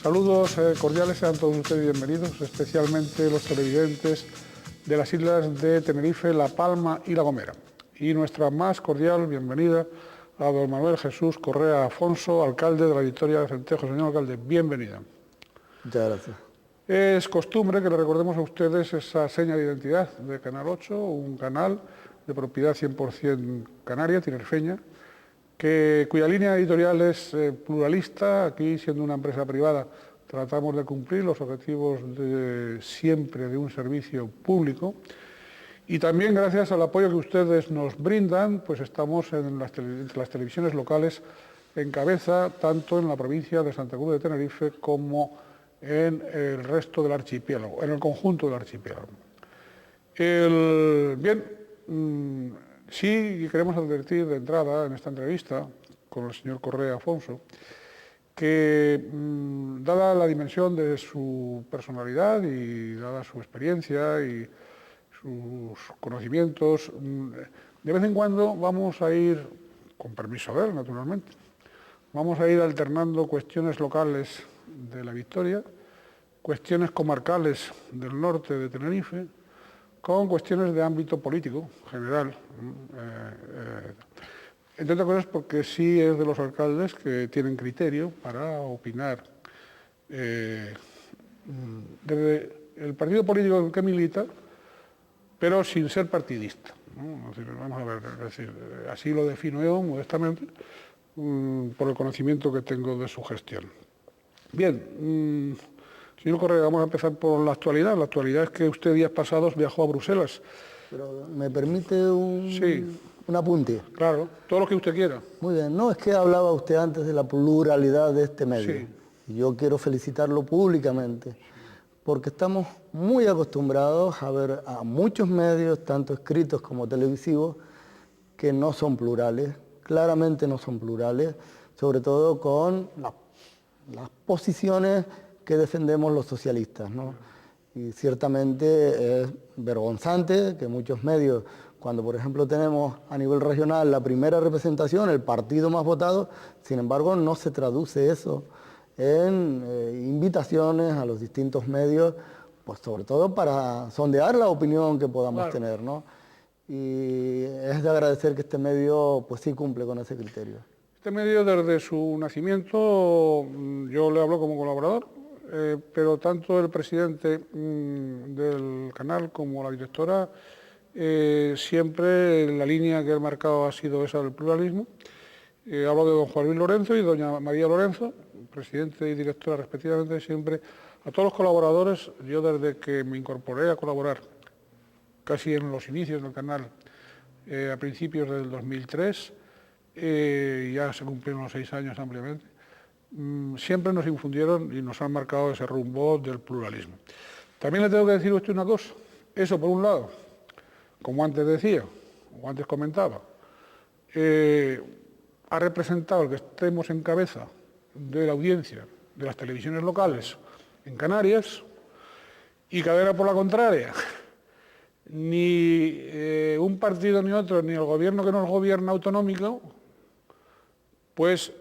Saludos cordiales, sean todos ustedes bienvenidos, especialmente los televidentes de las islas de Tenerife, La Palma y La Gomera. Y nuestra más cordial bienvenida a don Manuel Jesús Correa Afonso, alcalde de la Victoria de Centejo. Señor alcalde, bienvenida. Muchas gracias. Es costumbre que le recordemos a ustedes esa seña de identidad de Canal 8, un canal de propiedad 100% canaria, tinerfeña, cuya línea editorial es pluralista. Aquí, siendo una empresa privada, tratamos de cumplir los objetivos siempre de un servicio público. Y también, gracias al apoyo que ustedes nos brindan, pues estamos en las televisiones locales en cabeza, tanto en la provincia de Santa Cruz de Tenerife como en el resto del archipiélago, en el conjunto del archipiélago. Sí queremos advertir de entrada en esta entrevista con el señor Correa Afonso que, dada la dimensión de su personalidad y dada su experiencia y sus conocimientos, de vez en cuando vamos a ir, con permiso de él, naturalmente, vamos a ir alternando cuestiones locales de la Victoria, cuestiones comarcales del norte de Tenerife, con cuestiones de ámbito político general. Entre otras cosas porque sí es de los alcaldes que tienen criterio para opinar desde el partido político en el que milita, pero sin ser partidista, ¿no? Es decir, vamos a ver, es decir, así lo defino yo modestamente, por el conocimiento que tengo de su gestión. Bien, señor Correa, vamos a empezar por la actualidad. La actualidad es que usted días pasados viajó a Bruselas. Pero ¿me permite un apunte? Claro, todo lo que usted quiera. Muy bien, no, es que hablaba usted antes de la pluralidad de este medio. Sí. Y yo quiero felicitarlo públicamente, porque estamos muy acostumbrados a ver a muchos medios, tanto escritos como televisivos, que no son plurales, claramente no son plurales, sobre todo con las posiciones que defendemos los socialistas, ¿no? Y ciertamente es vergonzante que muchos medios, cuando por ejemplo tenemos a nivel regional la primera representación, el partido más votado, sin embargo no se traduce eso en invitaciones a los distintos medios, pues sobre todo para sondear la opinión que podamos tener, ¿no? Y es de agradecer que este medio pues sí cumple con ese criterio. Este medio, desde su nacimiento, yo le hablo como colaborador, pero tanto el presidente del canal como la directora, siempre la línea que he marcado ha sido esa del pluralismo. Hablo de don Juan Luis Lorenzo y doña María Lorenzo, presidente y directora respectivamente. Siempre a todos los colaboradores, yo desde que me incorporé a colaborar, casi en los inicios del canal, a principios del 2003, ya se cumplieron los 6 años ampliamente, siempre nos infundieron y nos han marcado ese rumbo del pluralismo. También le tengo que decir a usted una cosa, eso por un lado, como antes decía, o antes comentaba, ha representado el que estemos en cabeza de la audiencia de las televisiones locales en Canarias, y cadena por la contraria, ni un partido ni otro, ni el gobierno que nos gobierna autonómico, pues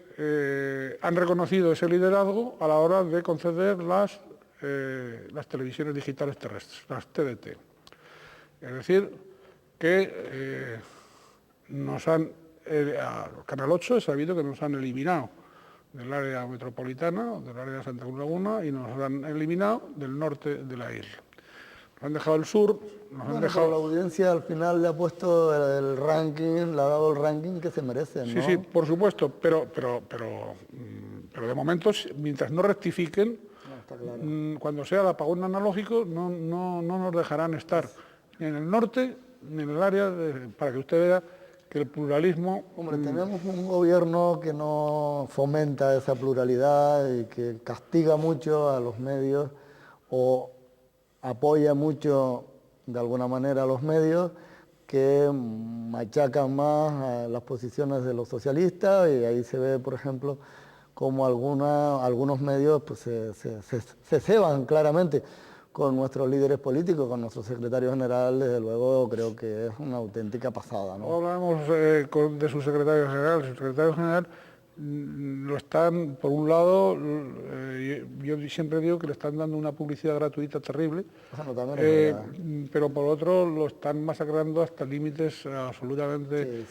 han reconocido ese liderazgo a la hora de conceder las televisiones digitales terrestres, las TDT. Es decir, que Canal 8 he sabido que nos han eliminado del área metropolitana, del área de Santa Cruz Laguna, y nos han eliminado del norte de la isla. Nos han dejado el sur, han dejado... La audiencia al final le ha puesto el ranking, le ha dado el ranking que se merece, ¿no? Sí, sí, por supuesto, pero de momento, mientras no rectifiquen, está claro. Cuando sea el apagón analógico, no nos dejarán estar ni en el norte ni en el área, para que usted vea que el pluralismo... Hombre, tenemos un gobierno que no fomenta esa pluralidad y que castiga mucho a los medios o apoya mucho de alguna manera a los medios que machacan más a las posiciones de los socialistas, y ahí se ve, por ejemplo, como algunos medios pues, se ceban claramente con nuestros líderes políticos, con nuestro secretario general. Desde luego creo que es una auténtica pasada, ¿no? Hablamos de su secretario general. Su secretario general lo están, por un lado, yo siempre digo que le están dando una publicidad gratuita terrible, Bueno, también es verdad. pero por otro lo están masacrando hasta límites absolutamente,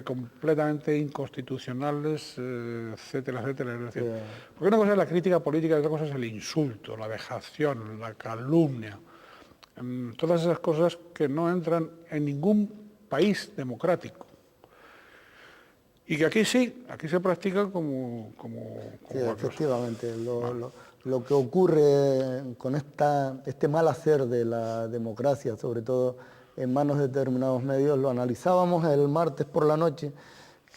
completamente inconstitucionales, etcétera, etcétera. Es decir, porque una cosa es la crítica política y otra cosa es el insulto, la vejación, la calumnia, todas esas cosas que no entran en ningún país democrático. Y que aquí sí, aquí se practica como Sí, efectivamente. Lo que ocurre con este mal hacer de la democracia, sobre todo en manos de determinados medios, lo analizábamos el martes por la noche,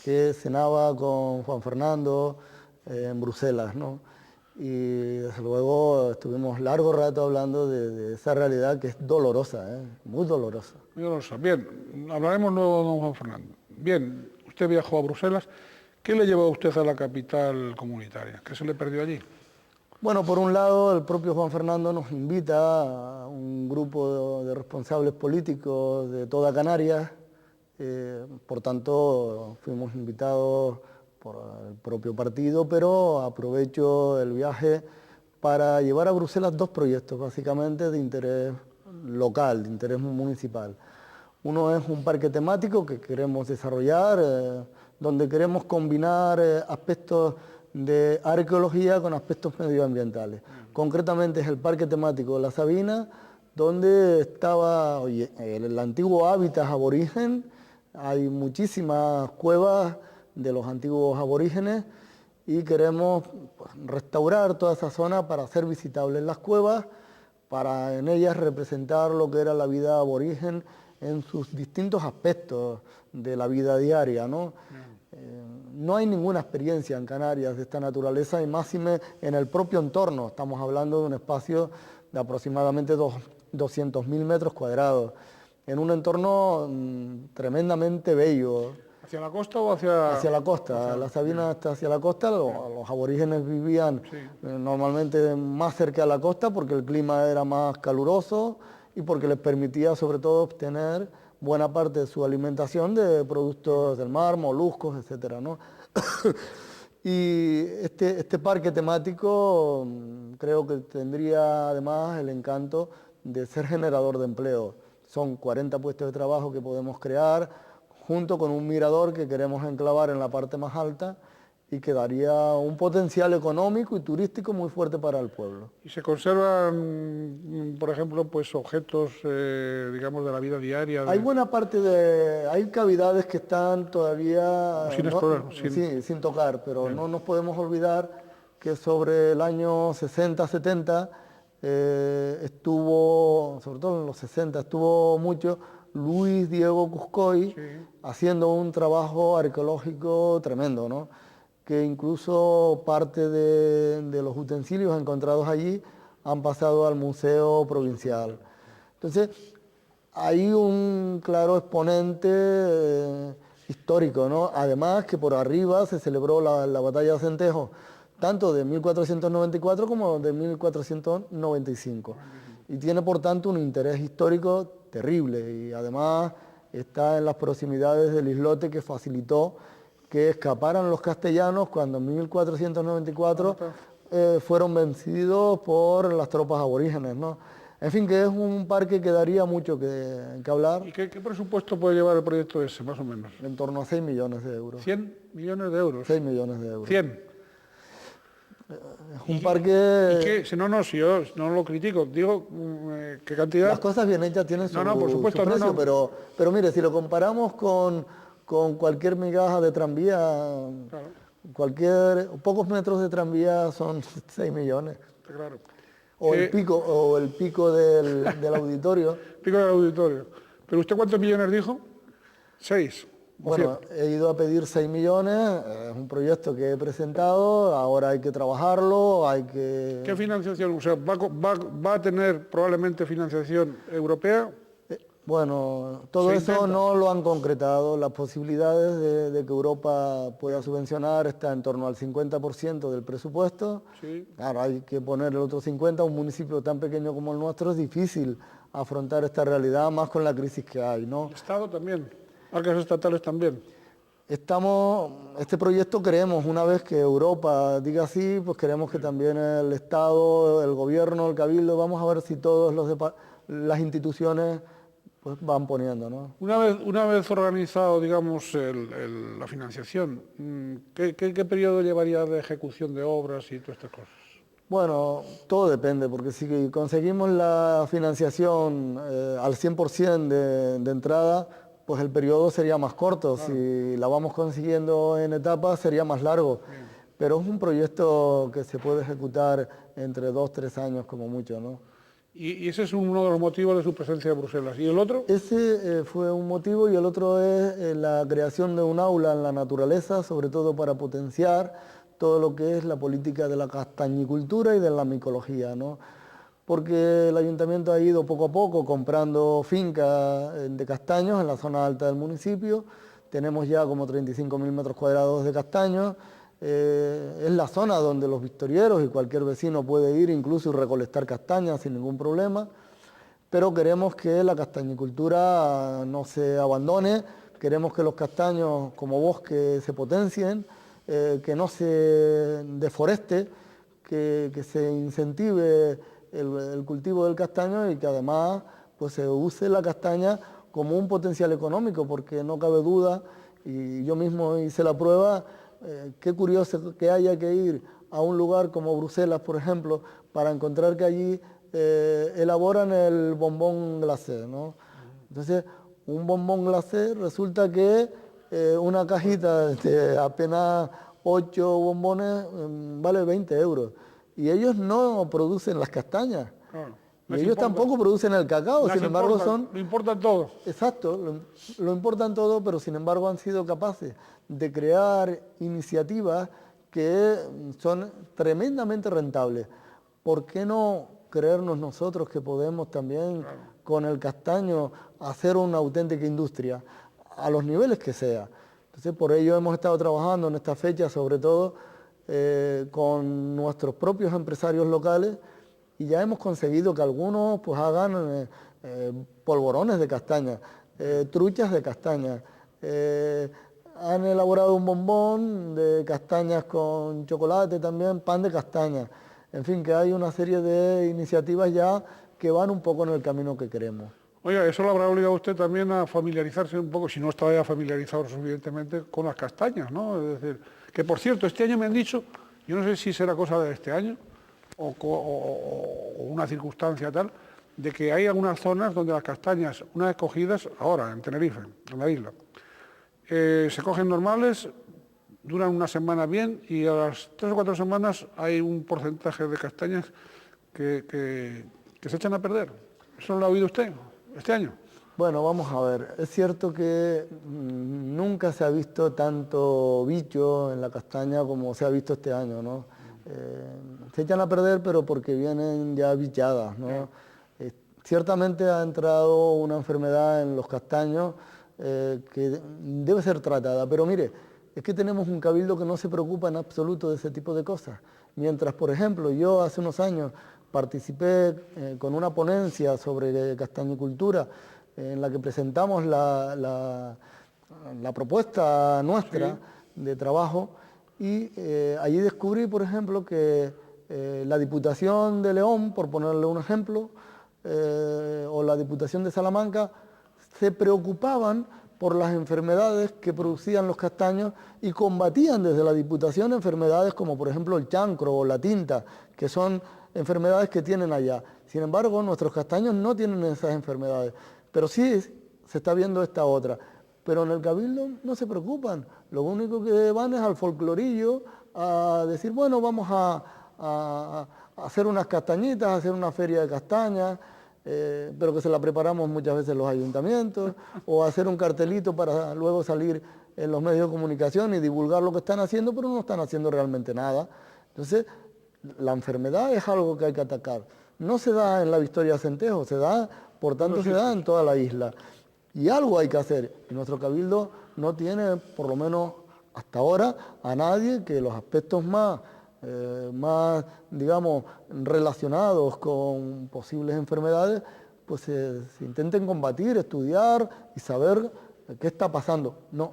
que cenaba con Juan Fernando en Bruselas, ¿no? Y desde luego estuvimos largo rato hablando de esa realidad que es dolorosa, muy dolorosa. Muy dolorosa. Bien, hablaremos luego de don Juan Fernando. Bien, usted viajó a Bruselas. ¿Qué le llevó a usted a la capital comunitaria? ¿Qué se le perdió allí? Bueno, por un lado, el propio Juan Fernando nos invita a un grupo de responsables políticos de toda Canarias. Por tanto, fuimos invitados por el propio partido, pero aprovecho el viaje para llevar a Bruselas dos proyectos, básicamente de interés local, de interés municipal. Uno es un parque temático que queremos desarrollar, donde queremos combinar aspectos de arqueología con aspectos medioambientales. Concretamente es el parque temático de La Sabina, donde estaba el antiguo hábitat aborigen. Hay muchísimas cuevas de los antiguos aborígenes y queremos restaurar toda esa zona para hacer visitables las cuevas, para en ellas representar lo que era la vida aborigen en sus distintos aspectos de la vida diaria, ¿no? No hay ninguna experiencia en Canarias de esta naturaleza y máxime en el propio entorno. Estamos hablando de un espacio de aproximadamente 200.000 metros cuadrados, en un entorno tremendamente bello. ¿Hacia la costa o hacia...? Hacia la costa. La Sabina está hacia la costa. Los aborígenes vivían normalmente más cerca de la costa porque el clima era más caluroso y porque les permitía sobre todo obtener buena parte de su alimentación de productos del mar, moluscos, etcétera, ¿no? Y este parque temático creo que tendría además el encanto de ser generador de empleo. Son 40 puestos de trabajo que podemos crear, junto con un mirador que queremos enclavar en la parte más alta y que daría un potencial económico y turístico muy fuerte para el pueblo. ¿Y se conservan, por ejemplo, pues objetos, digamos, de la vida diaria? Hay buena parte hay cavidades que están todavía sin tocar, pero no nos podemos olvidar que sobre el año 60-70 estuvo, sobre todo en los 60, estuvo mucho Luis Diego Cuscoy haciendo un trabajo arqueológico tremendo, ¿no? Que incluso parte de los utensilios encontrados allí han pasado al Museo Provincial. Entonces, hay un claro exponente histórico, ¿no? Además que por arriba se celebró la batalla de Centejo, tanto de 1494 como de 1495. Y tiene por tanto un interés histórico terrible y además está en las proximidades del islote que facilitó que escaparan los castellanos cuando en 1494 fueron vencidos por las tropas aborígenes, ¿no? En fin, que es un parque que daría mucho que hablar. ¿Y qué presupuesto puede llevar el proyecto ese, más o menos? En torno a 6 millones de euros. ¿100 millones de euros? 6 millones de euros. 100. Es un parque... ¿Y qué? Si yo no lo critico, digo, ¿qué cantidad? Las cosas bien hechas tienen su, por supuesto, su precio, pero mire, si lo comparamos con cualquier migaja de tranvía, pocos metros de tranvía son 6 millones. Claro. O el pico del auditorio. Pico del auditorio. ¿Pero usted cuántos millones dijo? 6. Bueno, he ido a pedir 6 millones, es un proyecto que he presentado, ahora hay que trabajarlo, hay que... ¿Qué financiación? O sea, ¿va a tener probablemente financiación europea? Bueno, todo eso no lo han concretado. Las posibilidades de que Europa pueda subvencionar está en torno al 50% del presupuesto. Sí. Claro, hay que poner el otro 50%. Un municipio tan pequeño como el nuestro es difícil afrontar esta realidad, más con la crisis que hay, ¿no? El Estado también, arcas estatales también. Este proyecto queremos, una vez que Europa diga sí, pues queremos que también el Estado, el Gobierno, el Cabildo, vamos a ver si todas las instituciones pues van poniendo, ¿no? Una vez organizado, digamos, la financiación, ¿qué periodo llevaría de ejecución de obras y todas estas cosas? Bueno, todo depende, porque si conseguimos la financiación al 100% de entrada, pues el periodo sería más corto. Claro. Si la vamos consiguiendo en etapas, sería más largo. Bien. Pero es un proyecto que se puede ejecutar entre 2 o 3 años como mucho, ¿no? Y ese es uno de los motivos de su presencia en Bruselas. ¿Y el otro? Ese fue un motivo, y el otro es la creación de un aula en la naturaleza, sobre todo para potenciar todo lo que es la política de la castañicultura y de la micología, ¿no? Porque el ayuntamiento ha ido poco a poco comprando fincas de castaños en la zona alta del municipio. Tenemos ya como 35.000 metros cuadrados de castaños. Es la zona donde los victorieros y cualquier vecino puede ir incluso y recolectar castañas sin ningún problema. Pero queremos que la castañicultura no se abandone, queremos que los castaños como bosque se potencien, que no se deforeste, que se incentive el cultivo del castaño y que además pues, se use la castaña como un potencial económico, porque no cabe duda, y yo mismo hice la prueba, qué curioso que haya que ir a un lugar como Bruselas, por ejemplo, para encontrar que allí elaboran el bombón glacé, ¿no? Entonces, un bombón glacé resulta que una cajita de apenas 8 bombones vale 20 euros. Y ellos no producen las castañas. Claro. Y ellos tampoco producen el cacao, sin embargo lo importan todo. Exacto, lo importan todo, pero sin embargo han sido capaces de crear iniciativas que son tremendamente rentables. ¿Por qué no creernos nosotros que podemos también, claro, con el castaño hacer una auténtica industria, a los niveles que sea? Entonces, por ello hemos estado trabajando en esta fecha, sobre todo, con nuestros propios empresarios locales, y ya hemos conseguido que algunos pues hagan polvorones de castaña, truchas de castaña, han elaborado un bombón de castañas con chocolate también, pan de castaña. En fin, que hay una serie de iniciativas ya que van un poco en el camino que queremos. Oiga, eso lo habrá obligado a usted también a familiarizarse un poco, si no estaba ya familiarizado suficientemente, con las castañas, ¿no? Es decir, que por cierto, este año me han dicho, yo no sé si será cosa de este año o una circunstancia tal, de que hay algunas zonas donde las castañas, una vez cogidas, ahora en Tenerife, en la isla, se cogen normales, duran una semana bien y a las 3 o 4 semanas hay un porcentaje de castañas que se echan a perder. ¿Eso lo ha oído usted este año? Bueno, vamos a ver. Es cierto que nunca se ha visto tanto bicho en la castaña como se ha visto este año, ¿no? Se echan a perder, pero porque vienen ya bichadas, ¿no? Ciertamente ha entrado una enfermedad en los castaños que debe ser tratada, pero mire, es que tenemos un cabildo que no se preocupa en absoluto de ese tipo de cosas. Mientras, por ejemplo, yo hace unos años participé con una ponencia sobre castañicultura en la que presentamos la propuesta nuestra, sí, de trabajo, y allí descubrí, por ejemplo, que la Diputación de León, por ponerle un ejemplo, o la Diputación de Salamanca, se preocupaban por las enfermedades que producían los castaños y combatían desde la Diputación enfermedades como por ejemplo el chancro o la tinta, que son enfermedades que tienen allá. Sin embargo, nuestros castaños no tienen esas enfermedades, pero sí se está viendo esta otra. Pero en el Cabildo no se preocupan, lo único que van es al folclorillo, a decir, bueno, vamos a hacer unas castañitas, a hacer una feria de castañas, pero que se la preparamos muchas veces los ayuntamientos, o hacer un cartelito para luego salir en los medios de comunicación y divulgar lo que están haciendo, pero no están haciendo realmente nada. Entonces, la enfermedad es algo que hay que atacar. No se da en la Victoria Centejo, se da, por tanto, se da en toda la isla. Y algo hay que hacer. Y nuestro Cabildo no tiene, por lo menos hasta ahora, a nadie que los aspectos más, digamos, relacionados con posibles enfermedades, pues se intenten combatir, estudiar y saber qué está pasando. No.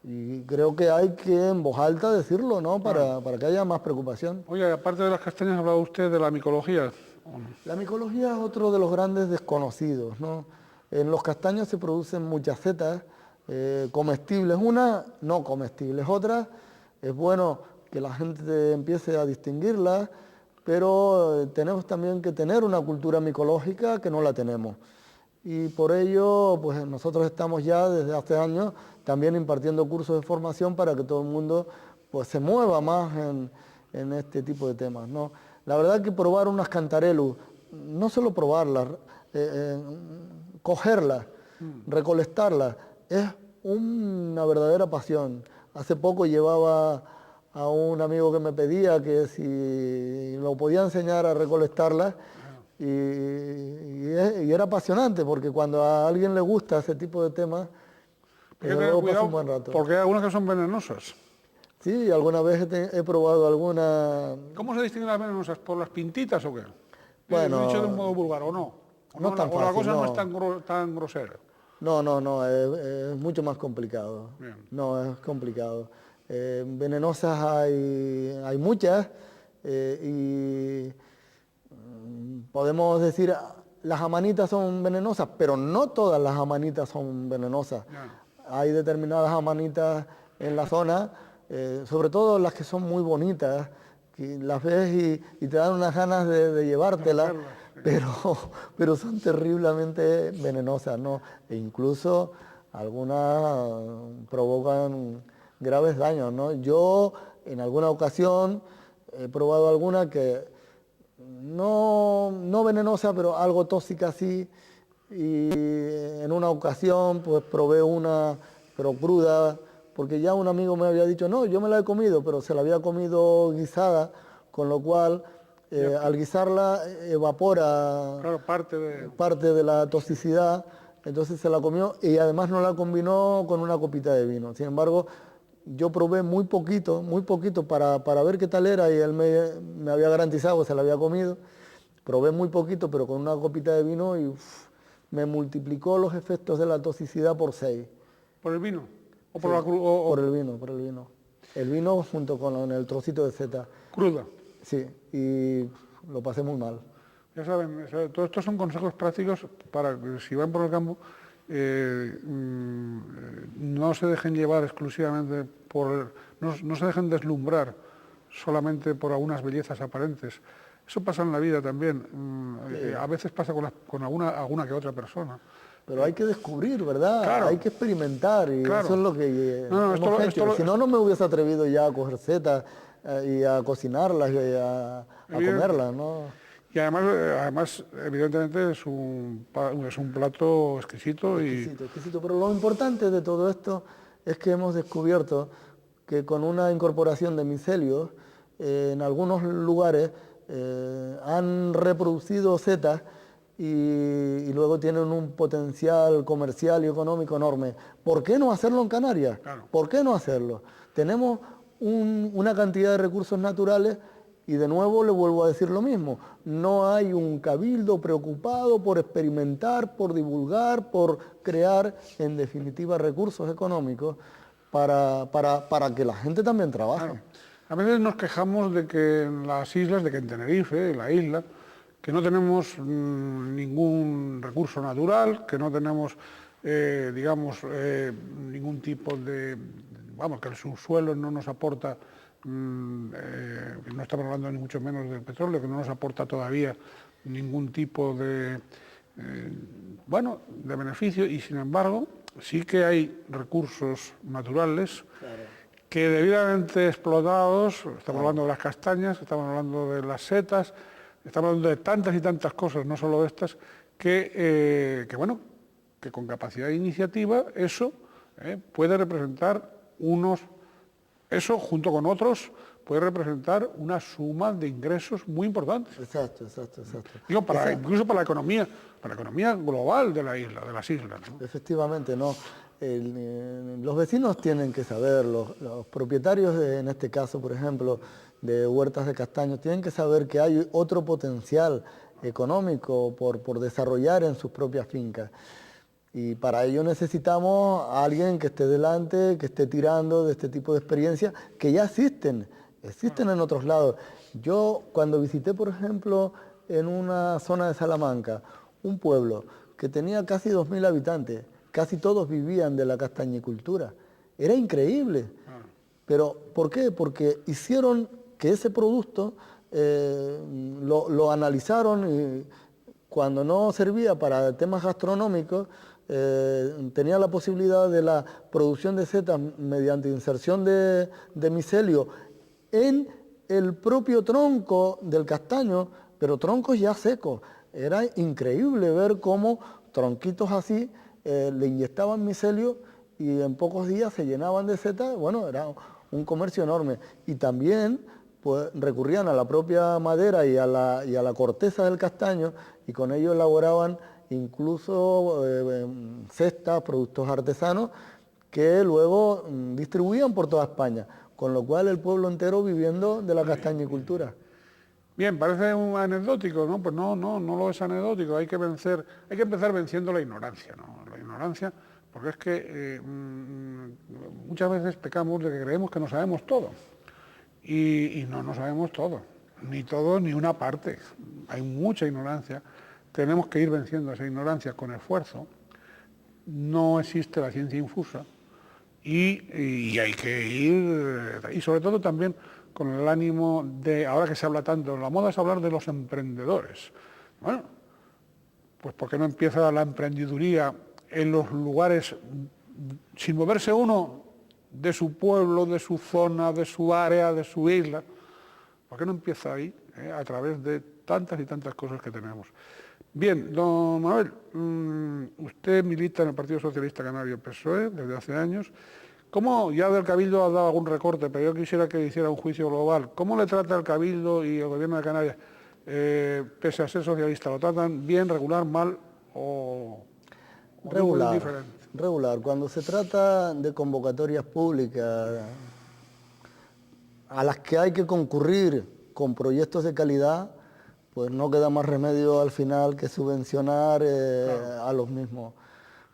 Y creo que hay que en voz alta decirlo, ¿no? Para que haya más preocupación. Oye, aparte de las castañas, ¿ha hablado usted de la micología o no? La micología es otro de los grandes desconocidos, ¿no? En los castaños se producen muchas setas comestibles, una no comestibles, otra es bueno que la gente empiece a distinguirlas, pero tenemos también que tener una cultura micológica que no la tenemos. Y por ello, pues nosotros estamos ya desde hace años también impartiendo cursos de formación para que todo el mundo pues, se mueva más en este tipo de temas, ¿no? La verdad que probar unas cantarelus, no solo probarlas, cogerlas, recolectarlas, es una verdadera pasión. Hace poco llevaba a un amigo que me pedía que si lo podía enseñar a recolectarlas, y era apasionante, porque cuando a alguien le gusta ese tipo de temas, Hay que tener luego pasa cuidado un buen rato. porque hay algunas que son venenosas. Sí, alguna vez he probado alguna... ¿Cómo se distinguen las venenosas? ¿Por las pintitas o qué? Bueno, ¿Lo he dicho de un modo vulgar o no? no es tan o la fácil, cosa no no. es tan grosera. No, es mucho más complicado. Bien. No, es complicado. Venenosas hay muchas y podemos decir las amanitas son venenosas, pero no todas las amanitas son venenosas. No. Hay determinadas amanitas en la zona, sobre todo las que son muy bonitas, que las ves y te dan unas ganas de llevártelas, pero son terriblemente venenosas, ¿no? E incluso algunas provocan graves daños, ¿no? Yo en alguna ocasión he probado alguna que no venenosa, pero algo tóxica sí, y en una ocasión pues probé una, pero cruda, porque ya un amigo me había dicho, no, yo me la he comido, pero se la había comido guisada, con lo cual al guisarla evapora Claro, parte de la toxicidad, entonces se la comió y además no la combinó con una copita de vino. Sin embargo, yo probé muy poquito para ver qué tal era y él me había garantizado que se la había comido. Probé muy poquito, pero con una copita de vino y me multiplicó los efectos de la toxicidad por 6. ¿Por el vino? ¿O Sí, por la por el vino. El vino junto con el trocito de seta. cruda? Sí, y lo pasé muy mal. Ya saben, todos estos son consejos prácticos para que si van por el campo no se dejen llevar exclusivamente no se dejen deslumbrar solamente por algunas bellezas aparentes. Eso pasa en la vida también. A veces pasa con alguna que otra persona. Pero hay que descubrir, ¿verdad? Claro. Hay que experimentar y Claro. eso es lo que No, hemos hecho. Si no, no me hubiese atrevido ya a coger setas y a cocinarlas y a comerlas, ¿no? Y además, evidentemente, es un plato exquisito. Exquisito. Pero lo importante de todo esto es que hemos descubierto que con una incorporación de micelios, en algunos lugares han reproducido setas y luego tienen un potencial comercial y económico enorme. ¿Por qué no hacerlo en Canarias? Claro. ¿Por qué no hacerlo? Tenemos una cantidad de recursos naturales y de nuevo le vuelvo a decir lo mismo. No hay un cabildo preocupado por experimentar, por divulgar, por crear, en definitiva, recursos económicos para que la gente también trabaje. Claro. A veces nos quejamos de que en las islas, de que en Tenerife, en la isla, que no tenemos ningún recurso natural, que no tenemos, ningún tipo que el subsuelo no nos aporta, no estamos hablando ni mucho menos del petróleo, que no nos aporta todavía ningún tipo de beneficio, y sin embargo sí que hay recursos naturales. Claro. Que debidamente explotados, estamos hablando de las castañas, estamos hablando de las setas, estamos hablando de tantas y tantas cosas, no solo de estas, que con capacidad de iniciativa eso puede representar eso junto con otros, puede representar una suma de ingresos muy importantes. Exacto. Digo, incluso para la economía global de las islas, ¿no? Efectivamente, ¿no? Los vecinos tienen que saber, los propietarios, en este caso, por ejemplo, de huertas de castaños, tienen que saber que hay otro potencial económico por desarrollar en sus propias fincas. Y para ello necesitamos a alguien que esté delante, que esté tirando de este tipo de experiencias que ya existen en otros lados. Yo cuando visité, por ejemplo, en una zona de Salamanca, un pueblo que tenía casi 2000 habitantes, casi todos vivían de la castañicultura. Era increíble. ¿Pero por qué? Porque hicieron que ese producto lo analizaron y cuando no servía para temas gastronómicos, tenía la posibilidad de la producción de setas mediante inserción de micelio en el propio tronco del castaño, pero troncos ya secos. Era increíble ver cómo tronquitos así le inyectaban micelio y en pocos días se llenaban de setas. Bueno, era un comercio enorme. Y también pues, recurrían a la propia madera y a la corteza del castaño y con ello elaboraban incluso cestas, productos artesanos que luego distribuían por toda España, con lo cual el pueblo entero viviendo de la castañicultura. Bien, parece un anecdótico, ¿no? Pues no lo es anecdótico, hay que empezar venciendo la ignorancia, ¿no? La ignorancia, porque es que muchas veces pecamos de que creemos que no sabemos todo, y no sabemos todo, ni una parte, hay mucha ignorancia, tenemos que ir venciendo esa ignorancia con esfuerzo, no existe la ciencia infusa, y hay que ir, y sobre todo también con el ánimo de, ahora que se habla tanto, la moda es hablar de los emprendedores. Bueno, pues ¿por qué no empieza la emprendeduría en los lugares, sin moverse uno de su pueblo, de su zona, de su área, de su isla? ¿Por qué no empieza ahí, a través de tantas y tantas cosas que tenemos? Bien, don Manuel, usted milita en el Partido Socialista Canario PSOE desde hace años. ¿Cómo, ya del Cabildo ha dado algún recorte, pero yo quisiera que hiciera un juicio global, ¿cómo le trata el Cabildo y el Gobierno de Canarias, pese a ser socialista? ¿Lo tratan bien, regular, mal o regular, diferente? Regular. Cuando se trata de convocatorias públicas a las que hay que concurrir con proyectos de calidad, pues no queda más remedio al final que subvencionar claro, a los mismos.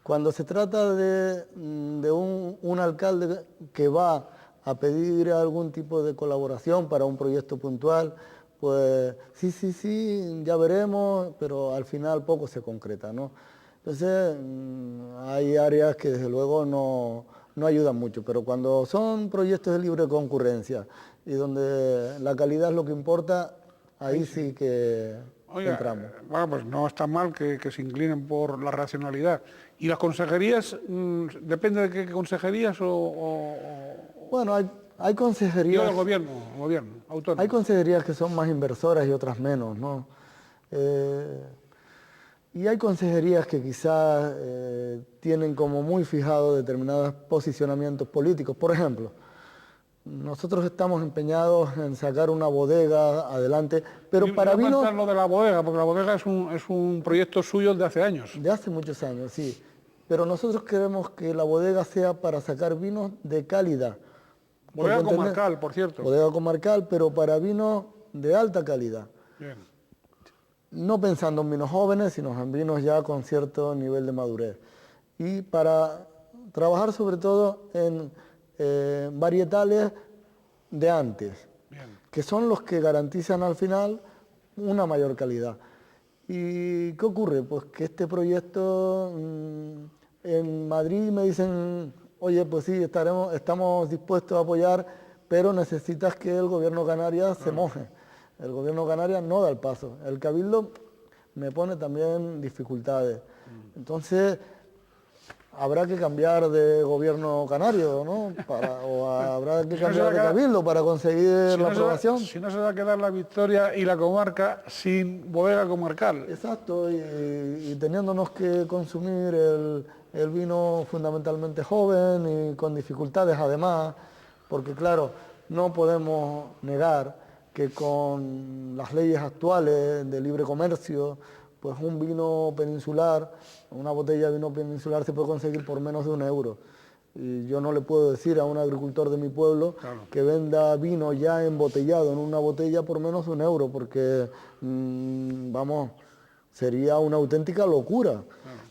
Cuando se trata de un alcalde que va a pedir algún tipo de colaboración para un proyecto puntual, pues sí, ya veremos, pero al final poco se concreta, ¿no? Entonces, hay áreas que desde luego no ayudan mucho, pero cuando son proyectos de libre concurrencia y donde la calidad es lo que importa, ahí sí que entramos. Bueno, pues no está mal que se inclinen por la racionalidad. ¿Y las consejerías, depende de qué consejerías Bueno, hay consejerías... Yo del gobierno autónomo. Hay consejerías que son más inversoras y otras menos, ¿no? Y hay consejerías que quizás tienen como muy fijados determinados posicionamientos políticos. Por ejemplo, nosotros estamos empeñados en sacar una bodega adelante, pero para vinos... lo de la bodega, porque la bodega es un proyecto suyo de hace años. De hace muchos años, sí. Pero nosotros queremos que la bodega sea para sacar vinos de calidad. Bodega comarcal, por cierto. Bodega comarcal, pero para vinos de alta calidad. Bien. No pensando en vinos jóvenes, sino en vinos ya con cierto nivel de madurez. Y para trabajar sobre todo en varietales de antes, bien, que son los que garantizan al final una mayor calidad. ¿Y qué ocurre? Pues que este proyecto en Madrid me dicen, oye, pues sí, estamos dispuestos a apoyar, pero necesitas que el gobierno canario se moje. El gobierno canario no da el paso. El Cabildo me pone también dificultades. Entonces, habrá que cambiar de gobierno canario, ¿no? Habrá que cambiar de Cabildo para conseguir la aprobación. Si no se va a quedar la Victoria y la comarca sin bodega comarcal. Exacto, y teniéndonos que consumir el vino fundamentalmente joven y con dificultades además, porque claro, no podemos negar que con las leyes actuales de libre comercio, pues un vino peninsular, una botella de vino peninsular se puede conseguir por menos de €1. Y yo no le puedo decir a un agricultor de mi pueblo claro, que venda vino ya embotellado en una botella por menos de €1, porque, vamos, sería una auténtica locura. Claro.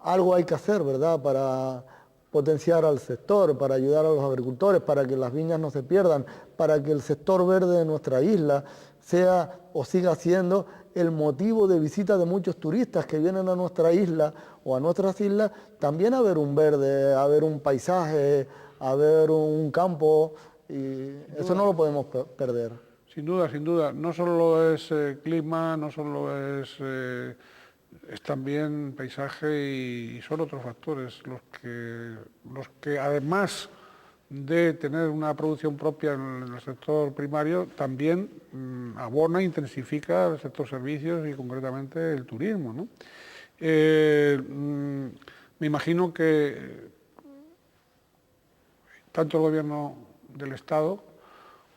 algo hay que hacer, ¿verdad?, para potenciar al sector, para ayudar a los agricultores, para que las viñas no se pierdan, para que el sector verde de nuestra isla sea o siga siendo el motivo de visita de muchos turistas que vienen a nuestra isla o a nuestras islas, también a ver un verde, a ver un paisaje, a ver un campo, y eso no lo podemos perder. Sin duda, sin duda. No solo es clima, no solo es también paisaje y son otros factores los que además de tener una producción propia en el sector primario, también abona e intensifica el sector servicios y concretamente el turismo, ¿no? Me imagino que tanto el gobierno del Estado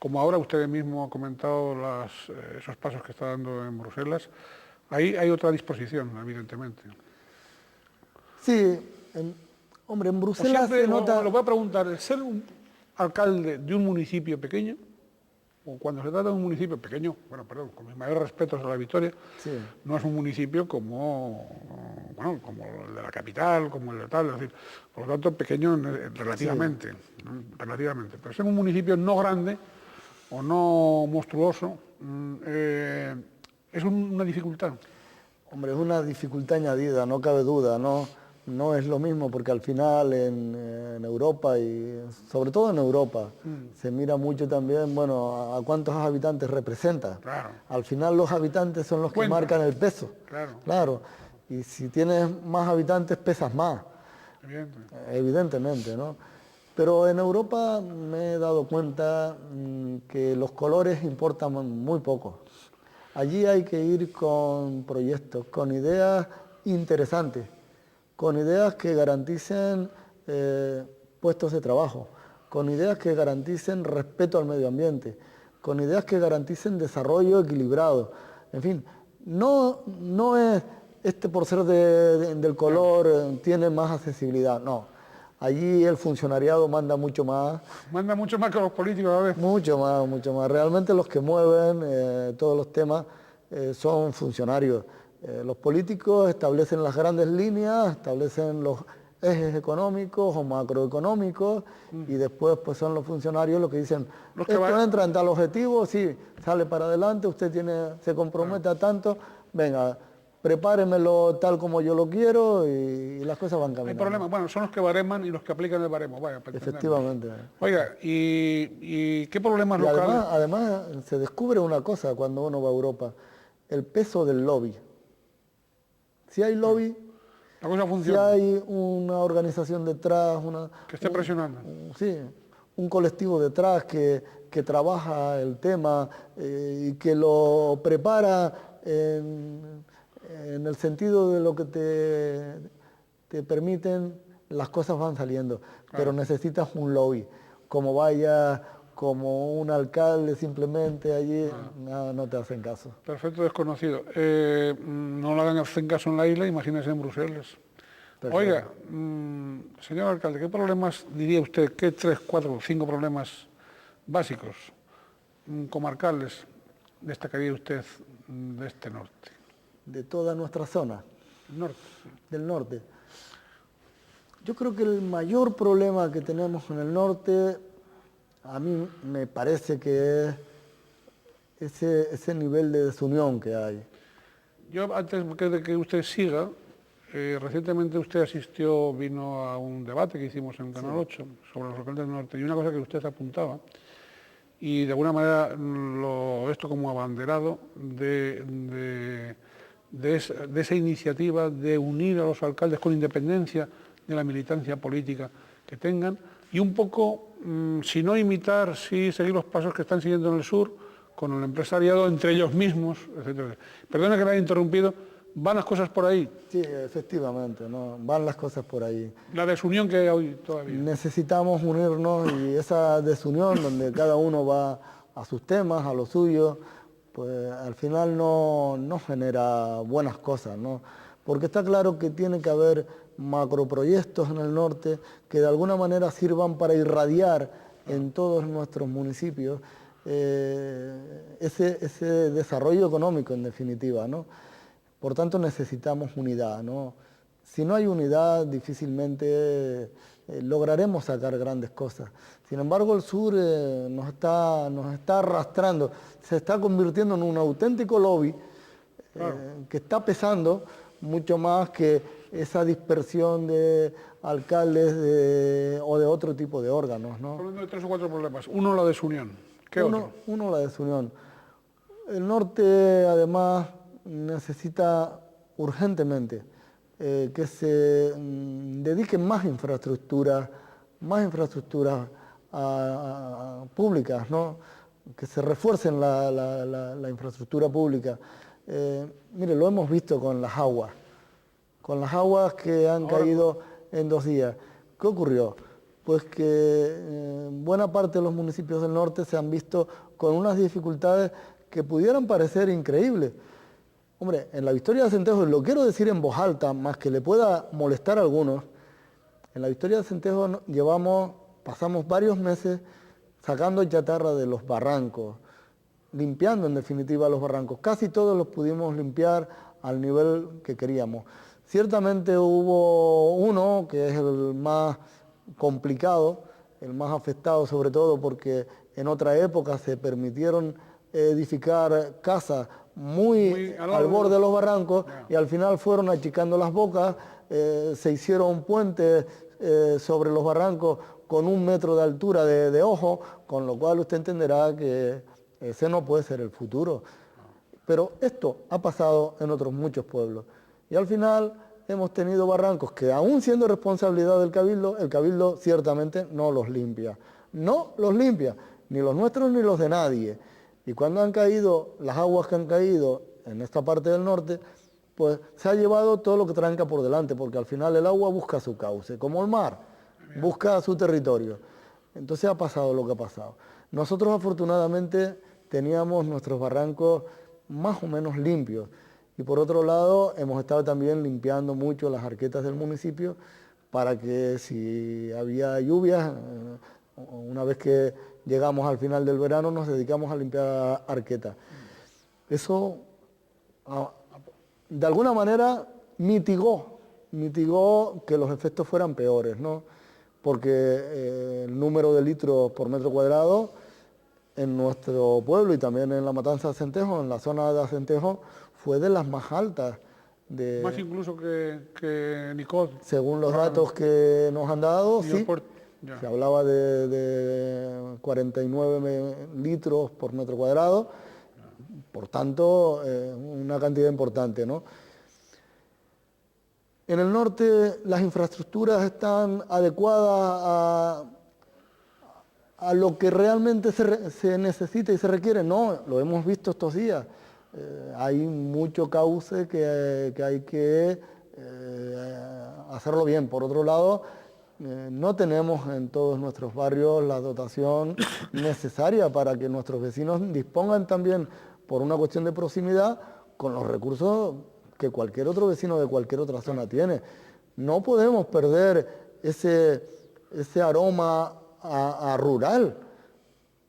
como ahora usted mismo ha comentado esos pasos que está dando en Bruselas, ahí hay otra disposición, evidentemente. Sí, hombre, en Bruselas se nota... Lo voy a preguntar, ¿ser un alcalde de un municipio pequeño, o cuando se trata de un municipio pequeño, bueno, perdón, con mis mayores respetos a La Victoria, sí, no es un municipio como el de la capital, como el de tal, es decir, por lo tanto pequeño relativamente, sí, ¿no? Relativamente, pero ser un municipio no grande o no monstruoso es una dificultad. Hombre, es una dificultad añadida, no cabe duda, no es lo mismo porque al final en Europa y sobre todo en Europa se mira mucho también, bueno, a cuántos habitantes representa. Claro. Al final los habitantes son los que marcan el peso. Claro. Claro. Y si tienes más habitantes pesas más. Evidentemente, ¿no? Pero en Europa me he dado cuenta que los colores importan muy poco. Allí hay que ir con proyectos, con ideas interesantes, con ideas que garanticen puestos de trabajo, con ideas que garanticen respeto al medio ambiente, con ideas que garanticen desarrollo equilibrado. En fin, no es por ser del color tiene más accesibilidad, no. Allí el funcionariado manda mucho más. Manda mucho más que los políticos a veces. Mucho más, mucho más. Realmente los que mueven todos los temas son funcionarios. Los políticos establecen las grandes líneas, establecen los ejes económicos o macroeconómicos y después pues son los funcionarios los que dicen esto entra en tal objetivo, sí, sale para adelante, usted se compromete a tanto, venga, prepáremelo tal como yo lo quiero y las cosas van caminando. Hay problemas, bueno, son los que bareman y los que aplican el baremo, vaya, para efectivamente. Oiga, ¿y qué problemas locales? Además se descubre una cosa cuando uno va a Europa, el peso del lobby. Si hay lobby, la cosa funciona. Si hay una organización detrás, que esté presionando. Sí, un colectivo detrás que trabaja el tema y que lo prepara en el sentido de lo que te permiten, las cosas van saliendo. Claro. Pero necesitas un lobby. Como vaya, como un alcalde simplemente allí, no te hacen caso. Perfecto, desconocido. No le hacen caso en la isla, imagínese en Bruselas. Perfecto. Oiga, señor alcalde, ¿qué problemas diría usted, qué 3, 4, 5 problemas básicos, comarcales, destacaría usted de este norte? De toda nuestra zona. Norte. Del norte. Yo creo que el mayor problema que tenemos en el norte, a mí me parece que es ese nivel de desunión que hay. Yo, antes de que usted siga, recientemente usted vino a un debate que hicimos en Canal 8 sobre los alcaldes del norte, y una cosa que usted apuntaba, y de alguna manera esto como abanderado de esa iniciativa de unir a los alcaldes con independencia de la militancia política que tengan, y un poco, si no imitar, sí seguir los pasos que están siguiendo en el sur, con el empresariado, entre ellos mismos, etc. Perdone que la haya interrumpido, ¿van las cosas por ahí? Sí, efectivamente, ¿no? Van las cosas por ahí. La desunión que hay hoy todavía. Necesitamos unirnos y esa desunión donde cada uno va a sus temas, a lo suyo, pues al final no genera buenas cosas, ¿no? Porque está claro que tiene que haber macroproyectos en el norte que de alguna manera sirvan para irradiar en todos nuestros municipios ese desarrollo económico en definitiva, ¿no? Por tanto necesitamos unidad, ¿no? si no hay unidad, difícilmente lograremos sacar grandes cosas. Sin embargo, el sur nos está arrastrando, se está convirtiendo en un auténtico lobby que está pesando mucho más que esa dispersión de alcaldes o de otro tipo de órganos, ¿no? Hablando de 3 o 4 problemas. Uno, la desunión. ¿Qué otro? Uno, la desunión. El norte, además, necesita urgentemente que se dediquen más infraestructuras públicas, ¿no? Que se refuercen la infraestructura pública. Mire, lo hemos visto con las aguas que han caído en 2 días. ¿Qué ocurrió? Pues que buena parte de los municipios del norte se han visto con unas dificultades que pudieran parecer increíbles. Hombre, en la Victoria de Centejo, y lo quiero decir en voz alta, más que le pueda molestar a algunos, en la Victoria de Centejo pasamos varios meses sacando chatarra de los barrancos, limpiando en definitiva los barrancos. Casi todos los pudimos limpiar al nivel que queríamos. Ciertamente hubo uno que es el más complicado, el más afectado sobre todo porque en otra época se permitieron edificar casas muy al borde de los barrancos y al final fueron achicando las bocas, se hicieron puentes sobre los barrancos con 1 metro de altura de ojo, con lo cual usted entenderá que ese no puede ser el futuro. Pero esto ha pasado en otros muchos pueblos y al final hemos tenido barrancos que aún siendo responsabilidad del Cabildo, el Cabildo ciertamente no los limpia. No los limpia, ni los nuestros ni los de nadie. Y cuando han caído las aguas que han caído en esta parte del norte, pues se ha llevado todo lo que tranca por delante, porque al final el agua busca su cauce, como el mar, busca su territorio. Entonces ha pasado lo que ha pasado. Nosotros afortunadamente teníamos nuestros barrancos más o menos limpios. Y por otro lado, hemos estado también limpiando mucho las arquetas del municipio para que si había lluvias, una vez que llegamos al final del verano, nos dedicamos a limpiar arquetas. Eso, de alguna manera, mitigó que los efectos fueran peores, ¿no? Porque el número de litros por metro cuadrado en nuestro pueblo y también en la Matanza de Acentejo, en la zona de Acentejo, fue de las más altas. Más incluso que Nicod. Según los datos que nos han dado, sí. Se hablaba de 49 litros por metro cuadrado, por tanto, una cantidad importante, ¿no? En el norte las infraestructuras están adecuadas a lo que realmente se necesita y se requiere. No, lo hemos visto estos días. Hay mucho cauce que hay que hacerlo bien. Por otro lado, no tenemos en todos nuestros barrios la dotación necesaria para que nuestros vecinos dispongan también, por una cuestión de proximidad, con los recursos que cualquier otro vecino de cualquier otra zona tiene. No podemos perder ese aroma a rural,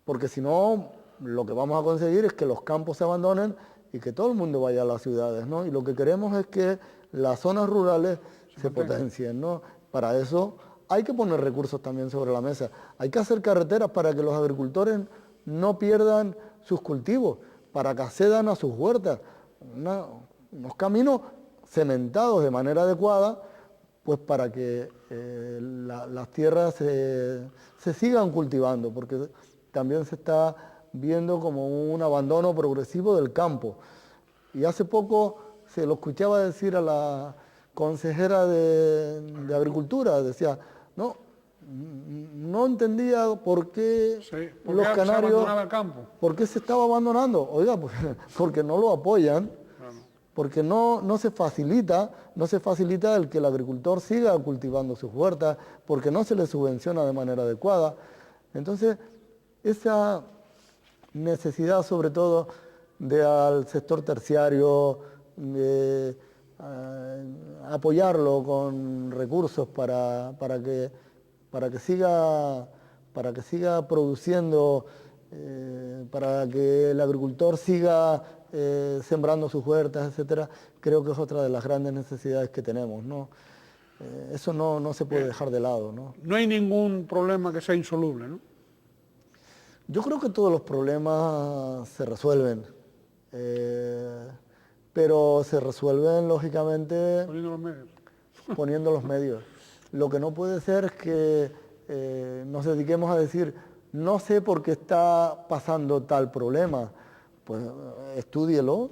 porque si no, lo que vamos a conseguir es que los campos se abandonen y que todo el mundo vaya a las ciudades, ¿no? Y lo que queremos es que las zonas rurales se potencien, ¿no? Para eso hay que poner recursos también sobre la mesa. Hay que hacer carreteras para que los agricultores no pierdan sus cultivos, para que accedan a sus huertas. Unos caminos cementados de manera adecuada, pues para que las tierras se sigan cultivando, porque también se está viendo como un abandono progresivo del campo. Y hace poco se lo escuchaba decir a la consejera de Agricultura, decía, no entendía por qué los canarios, por qué se estaba abandonando. Oiga, pues, porque no lo apoyan, porque no se facilita el que el agricultor siga cultivando sus huertas, porque no se le subvenciona de manera adecuada. Entonces, esa necesidad sobre todo al sector terciario, de apoyarlo con recursos para que siga produciendo, para que el agricultor siga sembrando sus huertas, etcétera, creo que es otra de las grandes necesidades que tenemos, ¿no? Eso no se puede dejar de lado, ¿no? No hay ningún problema que sea insoluble, ¿no? Yo creo que todos los problemas se resuelven, pero se resuelven lógicamente Poniendo los medios. poniendo los medios. Lo que no puede ser es que nos dediquemos a decir, no sé por qué está pasando tal problema. Pues estúdielo,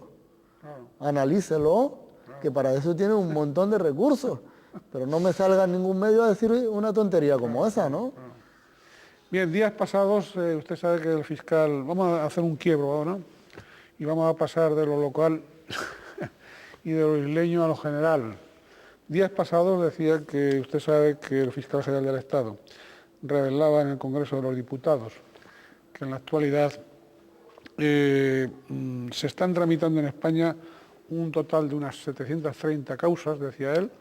Claro. analícelo, que para eso tiene un montón de recursos. Pero no me salga en ningún medio a decir una tontería como esa, ¿no? Bien, días pasados, usted sabe que el fiscal, vamos a hacer un quiebro ahora, y vamos a pasar de lo local y de lo isleño a lo general. Días pasados decía que usted sabe que el fiscal general del Estado revelaba en el Congreso de los Diputados que en la actualidad se están tramitando en España un total de unas 730 causas, decía él,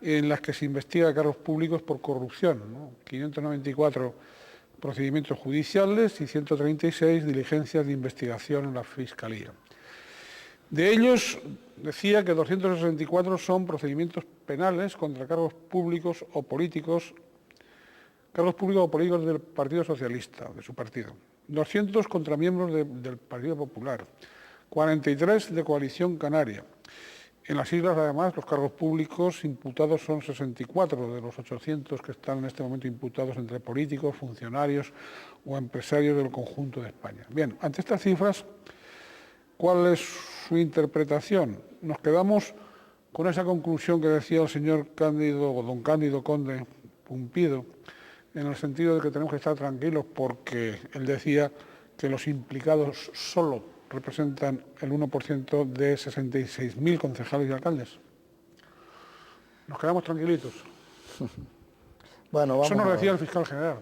en las que se investiga cargos públicos por corrupción, ¿no? 594 procedimientos judiciales y 136 diligencias de investigación en la Fiscalía. De ellos, decía que 264 son procedimientos penales contra cargos públicos o políticos del Partido Socialista, de su partido, 200 contra miembros del Partido Popular, 43 de Coalición Canaria. En las islas, además, los cargos públicos imputados son 64 de los 800 que están en este momento imputados entre políticos, funcionarios o empresarios del conjunto de España. Bien, ante estas cifras, ¿cuál es su interpretación? Nos quedamos con esa conclusión que decía el señor Cándido, o don Cándido Conde Pumpido, en el sentido de que tenemos que estar tranquilos porque él decía que los implicados solo representan el 1% de 66.000 concejales y alcaldes. Nos quedamos tranquilitos. Bueno, vamos. Eso nos lo decía el fiscal general.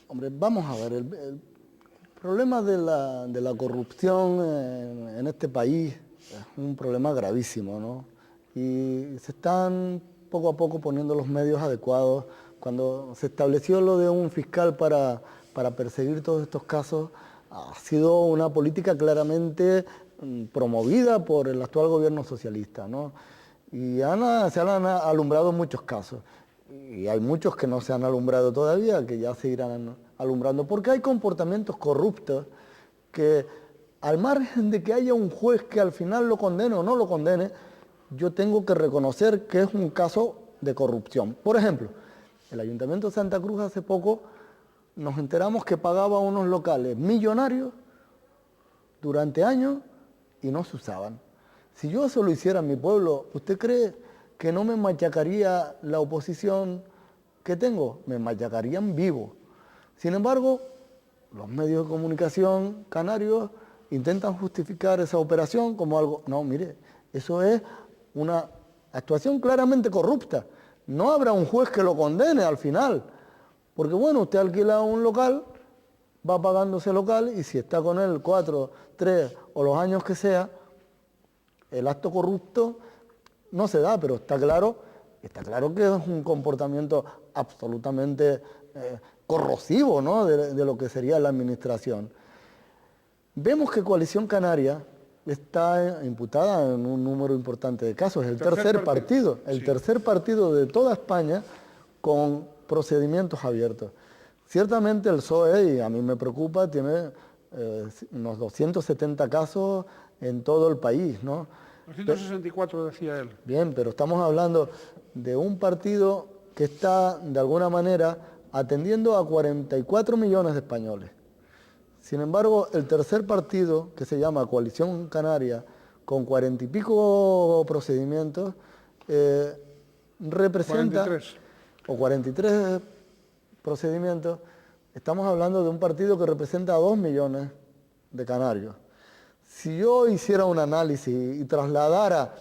Hombre, vamos a ver, el problema de la corrupción en este país es un problema gravísimo, ¿no? Y se están poco a poco poniendo los medios adecuados. Cuando se estableció lo de un fiscal para perseguir todos estos casos, ha sido una política claramente promovida por el actual gobierno socialista, ¿no? Y se han alumbrado muchos casos. Y hay muchos que no se han alumbrado todavía, que ya se irán alumbrando, porque hay comportamientos corruptos que, al margen de que haya un juez que al final lo condene o no lo condene, yo tengo que reconocer que es un caso de corrupción. Por ejemplo, el Ayuntamiento de Santa Cruz hace poco nos enteramos que pagaba unos locales millonarios durante años y no se usaban. Si yo eso lo hiciera en mi pueblo, ¿usted cree que no me machacaría la oposición que tengo? Me machacarían vivo. Sin embargo, los medios de comunicación canarios intentan justificar esa operación como algo... No, mire, eso es una actuación claramente corrupta. No habrá un juez que lo condene al final. Porque bueno, usted alquila un local, va pagando ese local y si está con él 4, 3 o los años que sea, el acto corrupto no se da, pero está claro que es un comportamiento absolutamente corrosivo, ¿no? de lo que sería la administración. Vemos que Coalición Canaria está imputada en un número importante de casos, el tercer partido, tercer partido de toda España con procedimientos abiertos. Ciertamente el PSOE, y a mí me preocupa, tiene unos 270 casos en todo el país, ¿no? 264 decía él. Bien, pero estamos hablando de un partido que está, de alguna manera, atendiendo a 44 millones de españoles. Sin embargo, el tercer partido, que se llama Coalición Canaria, con 40 y pico procedimientos, representa... 43. O 43 procedimientos, estamos hablando de un partido que representa a 2 millones de canarios. Si yo hiciera un análisis y trasladara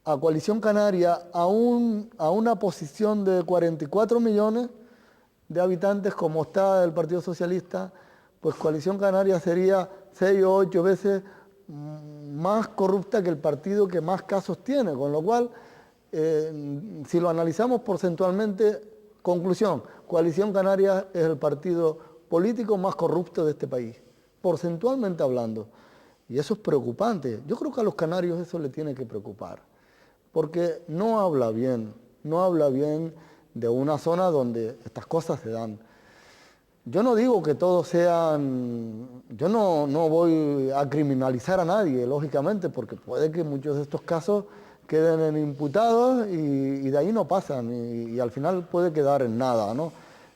a Coalición Canaria a una posición de 44 millones de habitantes como está el Partido Socialista, pues Coalición Canaria sería 6 o 8 veces más corrupta que el partido que más casos tiene, con lo cual, si lo analizamos porcentualmente, conclusión, Coalición Canaria es el partido político más corrupto de este país, porcentualmente hablando. Y eso es preocupante. Yo creo que a los canarios eso le tiene que preocupar, porque no habla bien de una zona donde estas cosas se dan. Yo no digo que todos sean, yo no voy a criminalizar a nadie, lógicamente, porque puede que muchos de estos casos queden en imputados y de ahí no pasan y al final puede quedar en nada, ¿no?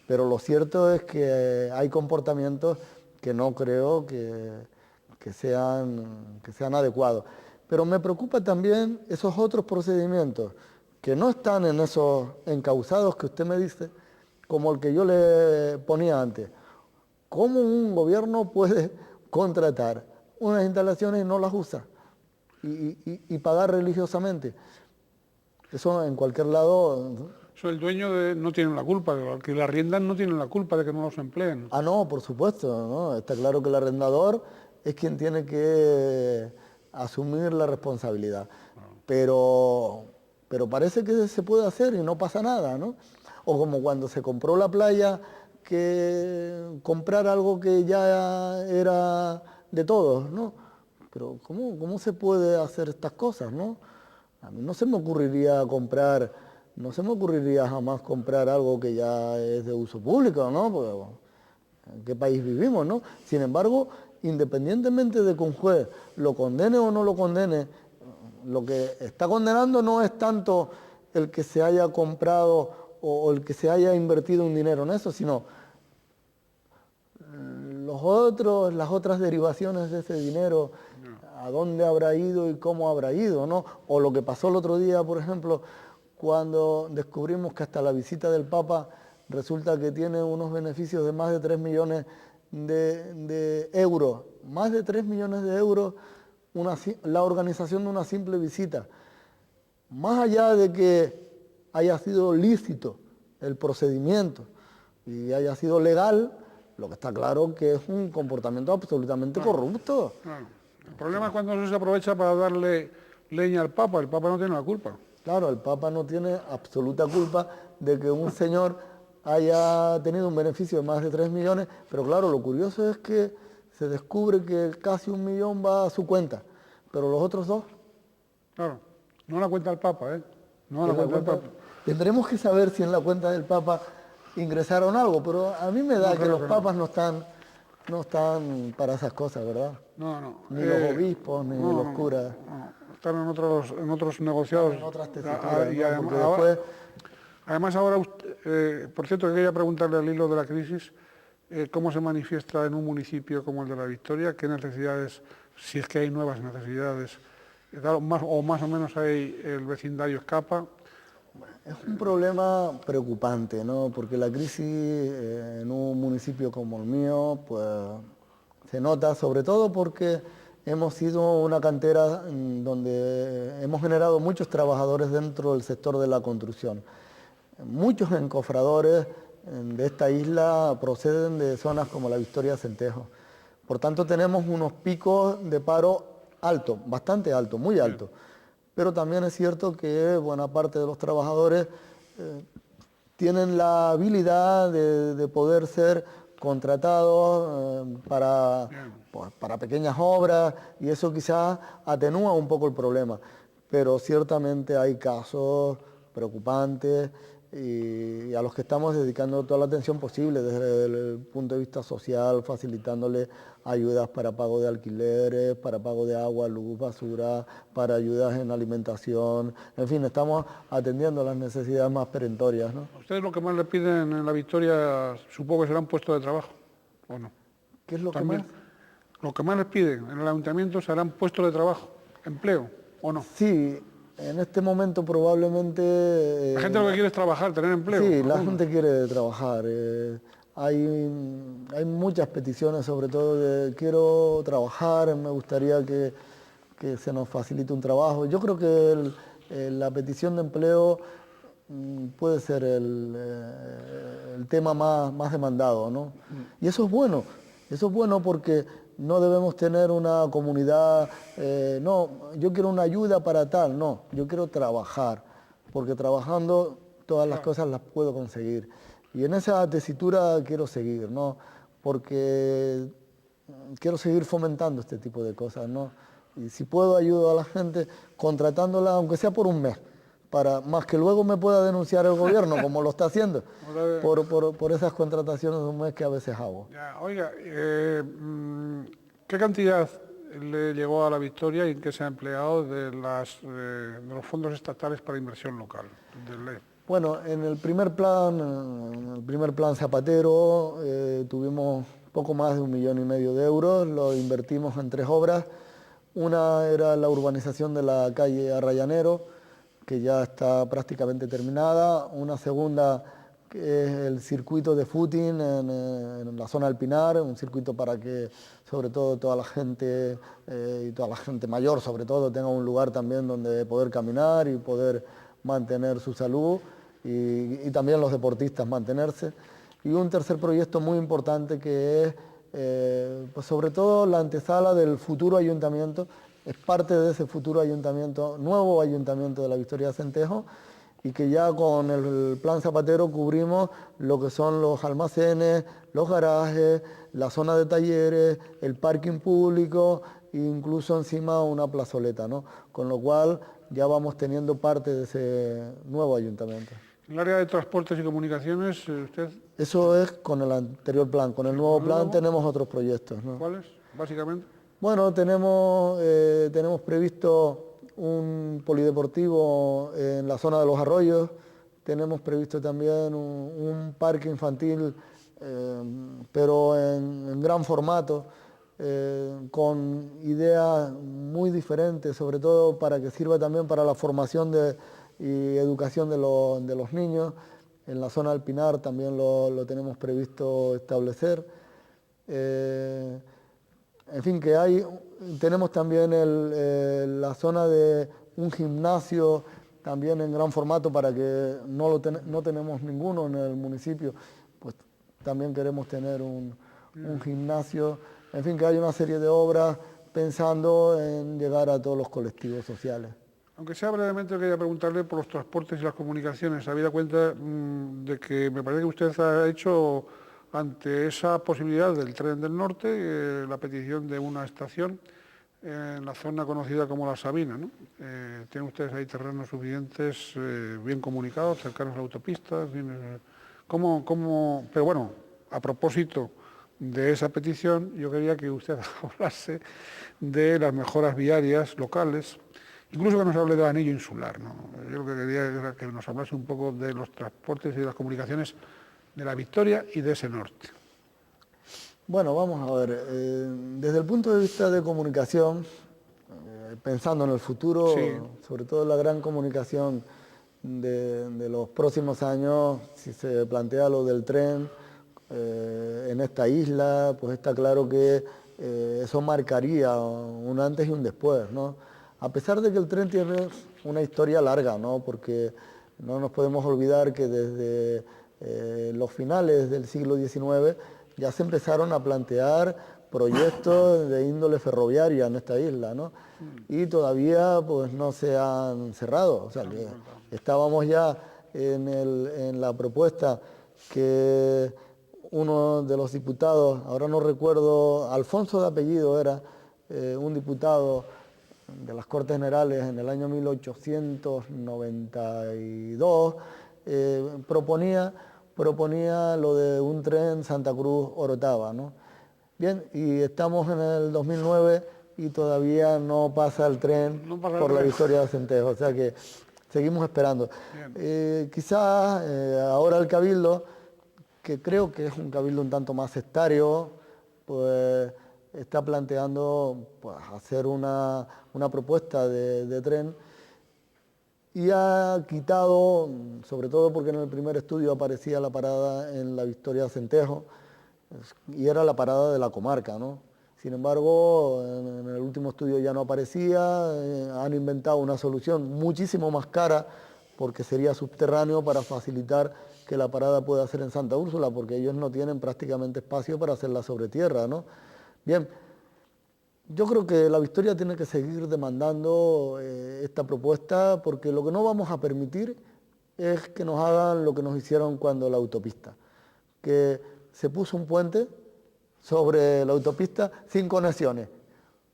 Pero lo cierto es que hay comportamientos que no creo que sean adecuados. Pero me preocupa también esos otros procedimientos que no están en esos encausados que usted me dice, como el que yo le ponía antes. ¿Cómo un gobierno puede contratar unas instalaciones y no las usa? Y pagar religiosamente. Eso en cualquier lado... Eso el dueño no tiene la culpa, los que la arriendan no tienen la culpa de que no los empleen. Ah, no, por supuesto, ¿no? Está claro que el arrendador es quien tiene que asumir la responsabilidad. Pero parece que se puede hacer y no pasa nada, ¿no? O como cuando se compró la playa, que comprar algo que ya era de todos, ¿no? Pero ¿cómo se puede hacer estas cosas, no? A mí no se me ocurriría jamás comprar algo que ya es de uso público, ¿no? Porque, bueno, ¿en qué país vivimos, no? Sin embargo, independientemente de que un juez lo condene o no lo condene, lo que está condenando no es tanto el que se haya comprado o el que se haya invertido un dinero en eso, sino las otras derivaciones de ese dinero, a dónde habrá ido y cómo habrá ido, ¿no? O lo que pasó el otro día, por ejemplo, cuando descubrimos que hasta la visita del Papa resulta que tiene unos beneficios de más de 3 millones de euros. Más de 3 millones de euros la organización de una simple visita. Más allá de que haya sido lícito el procedimiento y haya sido legal, lo que está claro que es un comportamiento absolutamente corrupto. Claro. El problema es cuando eso se aprovecha para darle leña al Papa. El Papa no tiene la culpa. Claro, el Papa no tiene absoluta culpa de que un señor haya tenido un beneficio de más de 3 millones, pero claro, lo curioso es que se descubre que casi 1 millón va a su cuenta, pero los otros 2... Claro, no la cuenta del Papa, ¿eh? No la cuenta del Papa. Tendremos que saber si en la cuenta del Papa ingresaron algo, pero a mí me da que los papas no están para esas cosas, ¿verdad? No. Ni los obispos, ni los curas. Están en otros negociados. En otras tesituras, Y ¿no? además ahora, por cierto, quería preguntarle al hilo de la crisis, ¿cómo se manifiesta en un municipio como el de La Victoria? ¿Qué necesidades, si es que hay nuevas necesidades, más o menos el vecindario escapa? Es un problema preocupante, ¿no? Porque la crisis en un municipio como el mío, pues se nota, sobre todo porque hemos sido una cantera donde hemos generado muchos trabajadores dentro del sector de la construcción. Muchos encofradores de esta isla proceden de zonas como La Victoria, Centejo. Por tanto, tenemos unos picos de paro altos, bastante altos, muy altos. Pero también es cierto que buena parte de los trabajadores tienen la habilidad de poder ser contratados para pequeñas obras y eso quizás atenúa un poco el problema. Pero ciertamente hay casos preocupantes y a los que estamos dedicando toda la atención posible desde el punto de vista social, facilitándole ayudas para pago de alquileres, para pago de agua, luz, basura, para ayudas en alimentación, en fin, estamos atendiendo las necesidades más perentorias, ¿no? ¿A ustedes lo que más le piden en La Victoria, supongo que serán puestos de trabajo, o no? ¿Qué es lo También, que más? Lo que más les piden en el ayuntamiento serán puestos de trabajo, empleo, ¿o no? Sí. En este momento probablemente... La gente lo que quiere es trabajar, tener empleo. Sí, la gente quiere trabajar. Hay muchas peticiones, sobre todo de quiero trabajar, me gustaría que se nos facilite un trabajo. Yo creo que la petición de empleo puede ser el tema más demandado, ¿no? Y eso es bueno porque no debemos tener una comunidad, no, yo quiero una ayuda para tal, no, yo quiero trabajar, porque trabajando todas las cosas las puedo conseguir. Y en esa tesitura quiero seguir, ¿no? Porque quiero seguir fomentando este tipo de cosas, ¿no? Y si puedo ayudo a la gente contratándola, aunque sea por un mes, para más que luego me pueda denunciar el gobierno, como lo está haciendo, por esas contrataciones de un mes que a veces hago. Ya, oiga, ¿qué cantidad le llegó a la Victoria y en qué se ha empleado de los fondos estatales para inversión local, del LEF? Bueno, en el primer plan Zapatero tuvimos poco más de 1,5 millones de euros, lo invertimos en 3 obras. Una era la urbanización de la calle Arrayanero, que ya está prácticamente terminada. Una segunda, que es el circuito de footing en la zona del Pinar, un circuito para que sobre todo toda la gente y toda la gente mayor sobre todo tenga un lugar también donde poder caminar y poder mantener su salud y también los deportistas mantenerse. Y un tercer proyecto muy importante que es pues sobre todo la antesala del futuro ayuntamiento, es parte de ese futuro ayuntamiento, nuevo ayuntamiento de la Victoria de Acentejo, y que ya con el plan Zapatero cubrimos lo que son los almacenes, los garajes, la zona de talleres, el parking público e incluso encima una plazoleta, ¿no? Con lo cual ya vamos teniendo parte de ese nuevo ayuntamiento. En el área de transportes y comunicaciones, usted... Eso es con el anterior plan. Con el nuevo plan tenemos otros proyectos, ¿no? ¿Cuáles, básicamente? Bueno, tenemos previsto un polideportivo en la zona de los arroyos, tenemos previsto también un parque infantil, pero en gran formato, con ideas muy diferentes, sobre todo para que sirva también para la formación y educación de los niños. En la zona del Pinar también lo tenemos previsto establecer. En fin, tenemos también la zona de un gimnasio también en gran formato para que no tenemos ninguno en el municipio, pues también queremos tener un gimnasio. En fin, que hay una serie de obras pensando en llegar a todos los colectivos sociales. Aunque sea brevemente, quería preguntarle por los transportes y las comunicaciones. Habida cuenta de que me parece que usted ha hecho, ante esa posibilidad del tren del norte, la petición de una estación en la zona conocida como La Sabina, ¿no? ¿Tienen ustedes ahí terrenos suficientes, bien comunicados, cercanos a la autopista? Pero bueno, a propósito de esa petición, yo quería que usted hablase de las mejoras viarias locales, incluso que nos hable del anillo insular, ¿no? Yo lo que quería era que nos hablase un poco de los transportes y de las comunicaciones de la Victoria y de ese norte. Bueno, vamos a ver, desde el punto de vista de comunicación, pensando en el futuro, sí, sobre todo la gran comunicación de los próximos años, si se plantea lo del tren en esta isla, pues está claro que eso marcaría un antes y un después, ¿no? A pesar de que el tren tiene una historia larga, ¿no? Porque no nos podemos olvidar que desde los finales del siglo XIX ya se empezaron a plantear proyectos de índole ferroviaria en esta isla, ¿no? Y todavía pues no se han cerrado, o sea que estábamos ya en la propuesta que uno de los diputados, ahora no recuerdo, Alfonso de apellido era, un diputado de las Cortes Generales en el año 1892, proponía lo de un tren Santa Cruz-Orotava, ¿no? Bien, y estamos en el 2009 y todavía no pasa el tren por la Victoria de Acentejo, o sea que seguimos esperando. Quizás ahora el Cabildo, que creo que es un cabildo un tanto más sectario, pues está planteando pues, hacer una propuesta de tren y ha quitado, sobre todo porque en el primer estudio aparecía la parada en la Victoria de Acentejo y era la parada de la comarca, ¿no? Sin embargo, en el último estudio ya no aparecía, han inventado una solución muchísimo más cara porque sería subterráneo para facilitar que la parada pueda ser en Santa Úrsula, porque ellos no tienen prácticamente espacio para hacerla sobre tierra, ¿no? Bien, yo creo que la Victoria tiene que seguir demandando esta propuesta, porque lo que no vamos a permitir es que nos hagan lo que nos hicieron cuando la autopista, que se puso un puente sobre la autopista sin conexiones.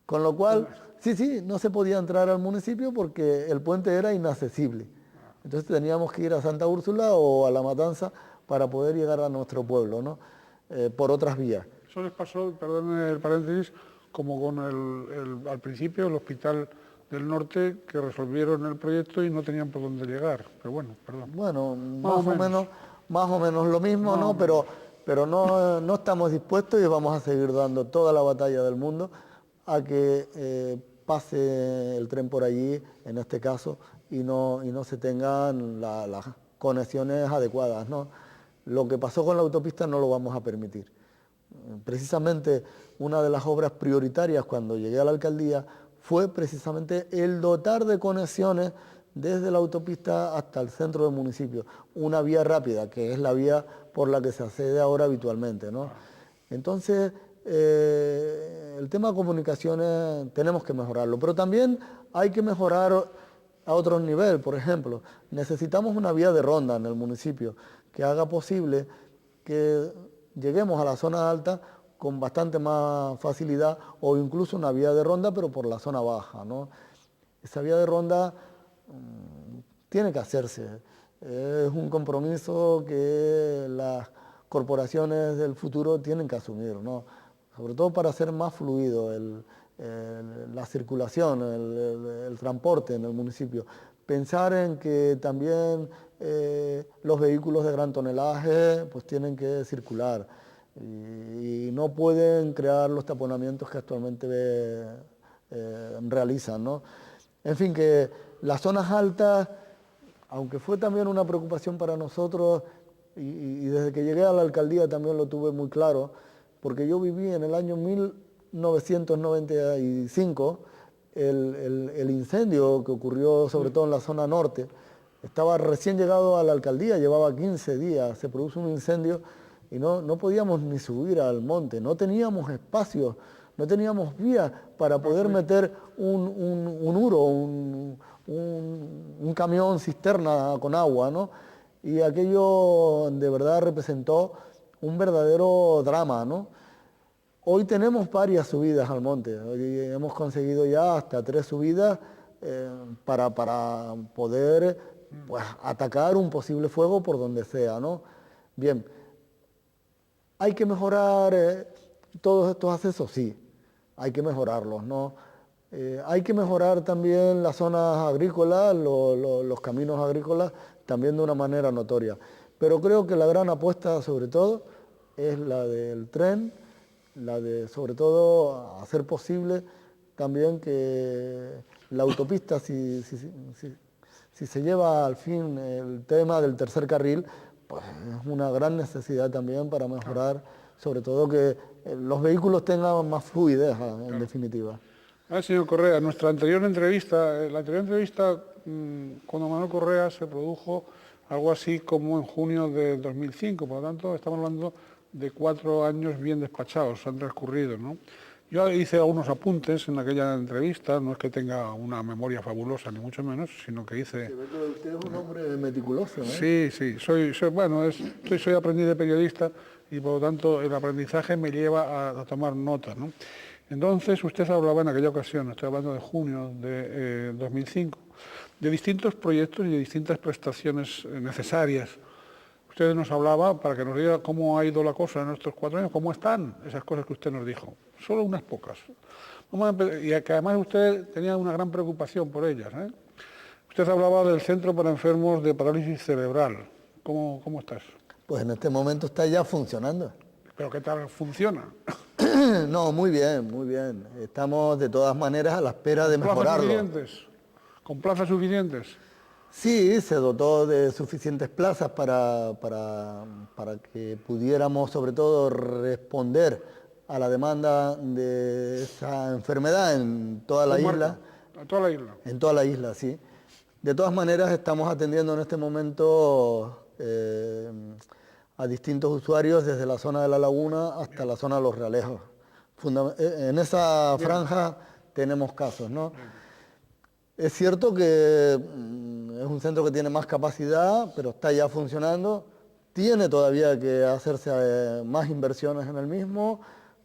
Con lo cual, sí, no se podía entrar al municipio porque el puente era inaccesible. Entonces teníamos que ir a Santa Úrsula o a La Matanza para poder llegar a nuestro pueblo, ¿no? Por otras vías. Eso les pasó, perdón el paréntesis, como con al principio el Hospital del Norte, que resolvieron el proyecto y no tenían por dónde llegar. Pero bueno, perdón. Bueno, más o menos lo mismo, ¿no? Pero no estamos dispuestos y vamos a seguir dando toda la batalla del mundo a que pase el tren por allí, en este caso, y no se tengan las conexiones adecuadas, ¿no? Lo que pasó con la autopista no lo vamos a permitir. Precisamente una de las obras prioritarias cuando llegué a la alcaldía fue precisamente el dotar de conexiones desde la autopista hasta el centro del municipio, una vía rápida, que es la vía por la que se accede ahora habitualmente, ¿no? Entonces, el tema de comunicaciones tenemos que mejorarlo, pero también hay que mejorar a otro nivel. Por ejemplo, necesitamos una vía de ronda en el municipio que haga posible que lleguemos a la zona alta con bastante más facilidad, o incluso una vía de ronda pero por la zona baja, ¿no? Esa vía de ronda tiene que hacerse, es un compromiso que las corporaciones del futuro tienen que asumir, ¿no? Sobre todo para hacer más fluido la circulación, el transporte en el municipio. Pensar en que también los vehículos de gran tonelaje pues tienen que circular y no pueden crear los taponamientos que actualmente realizan, ¿no? En fin, que las zonas altas, aunque fue también una preocupación para nosotros, y desde que llegué a la alcaldía también lo tuve muy claro, porque yo viví en el año 1995 el incendio que ocurrió sobre todo en la zona norte. Estaba recién llegado a la alcaldía, llevaba 15 días, se produjo un incendio y no podíamos ni subir al monte, no teníamos espacio, no teníamos vías para poder meter un huro, un camión cisterna con agua, ¿no? Y aquello de verdad representó un verdadero drama, ¿no? Hoy tenemos varias subidas al monte, hoy hemos conseguido ya hasta 3 subidas para poder pues, atacar un posible fuego por donde sea, ¿no? Bien, ¿hay que mejorar todos estos accesos? Sí, hay que mejorarlos, ¿no? Hay que mejorar también las zonas agrícolas, los caminos agrícolas, también de una manera notoria. Pero creo que la gran apuesta, sobre todo, es la del tren, la de, sobre todo, hacer posible también que la autopista, si se lleva al fin el tema del tercer carril, pues es una gran necesidad también para mejorar, sobre todo que los vehículos tengan más fluidez, en definitiva. Señor Correa, la anterior entrevista, cuando Manuel Correa se produjo algo así como en junio de 2005, por lo tanto estamos hablando de 4 años bien despachados, han transcurrido, ¿no? Yo hice algunos apuntes en aquella entrevista, no es que tenga una memoria fabulosa, ni mucho menos, sino que hice... Se ve que usted es un hombre meticuloso, ¿no? Sí, soy aprendiz de periodista y por lo tanto el aprendizaje me lleva a tomar notas, ¿no? Entonces usted hablaba en aquella ocasión, estoy hablando de junio de 2005, de distintos proyectos y de distintas prestaciones necesarias. Usted nos hablaba para que nos diga cómo ha ido la cosa en estos 4 años, cómo están esas cosas que usted nos dijo. Solo unas pocas. Y que además usted tenía una gran preocupación por ellas, ¿eh? Usted hablaba del Centro para Enfermos de Parálisis Cerebral. ¿Cómo está eso? Pues en este momento está ya funcionando. ¿Pero qué tal funciona? No, muy bien, muy bien. Estamos de todas maneras a la espera de mejorarlo. ¿Con plazas suficientes? Sí, se dotó de suficientes plazas para que pudiéramos sobre todo responder a la demanda de esa enfermedad en toda la isla. ¿En toda la isla? En toda la isla, sí. De todas maneras estamos atendiendo en este momento a distintos usuarios desde la zona de la laguna hasta la zona de Los Realejos. En esa franja tenemos casos, ¿no? Es cierto que es un centro que tiene más capacidad, pero está ya funcionando. Tiene todavía que hacerse más inversiones en el mismo,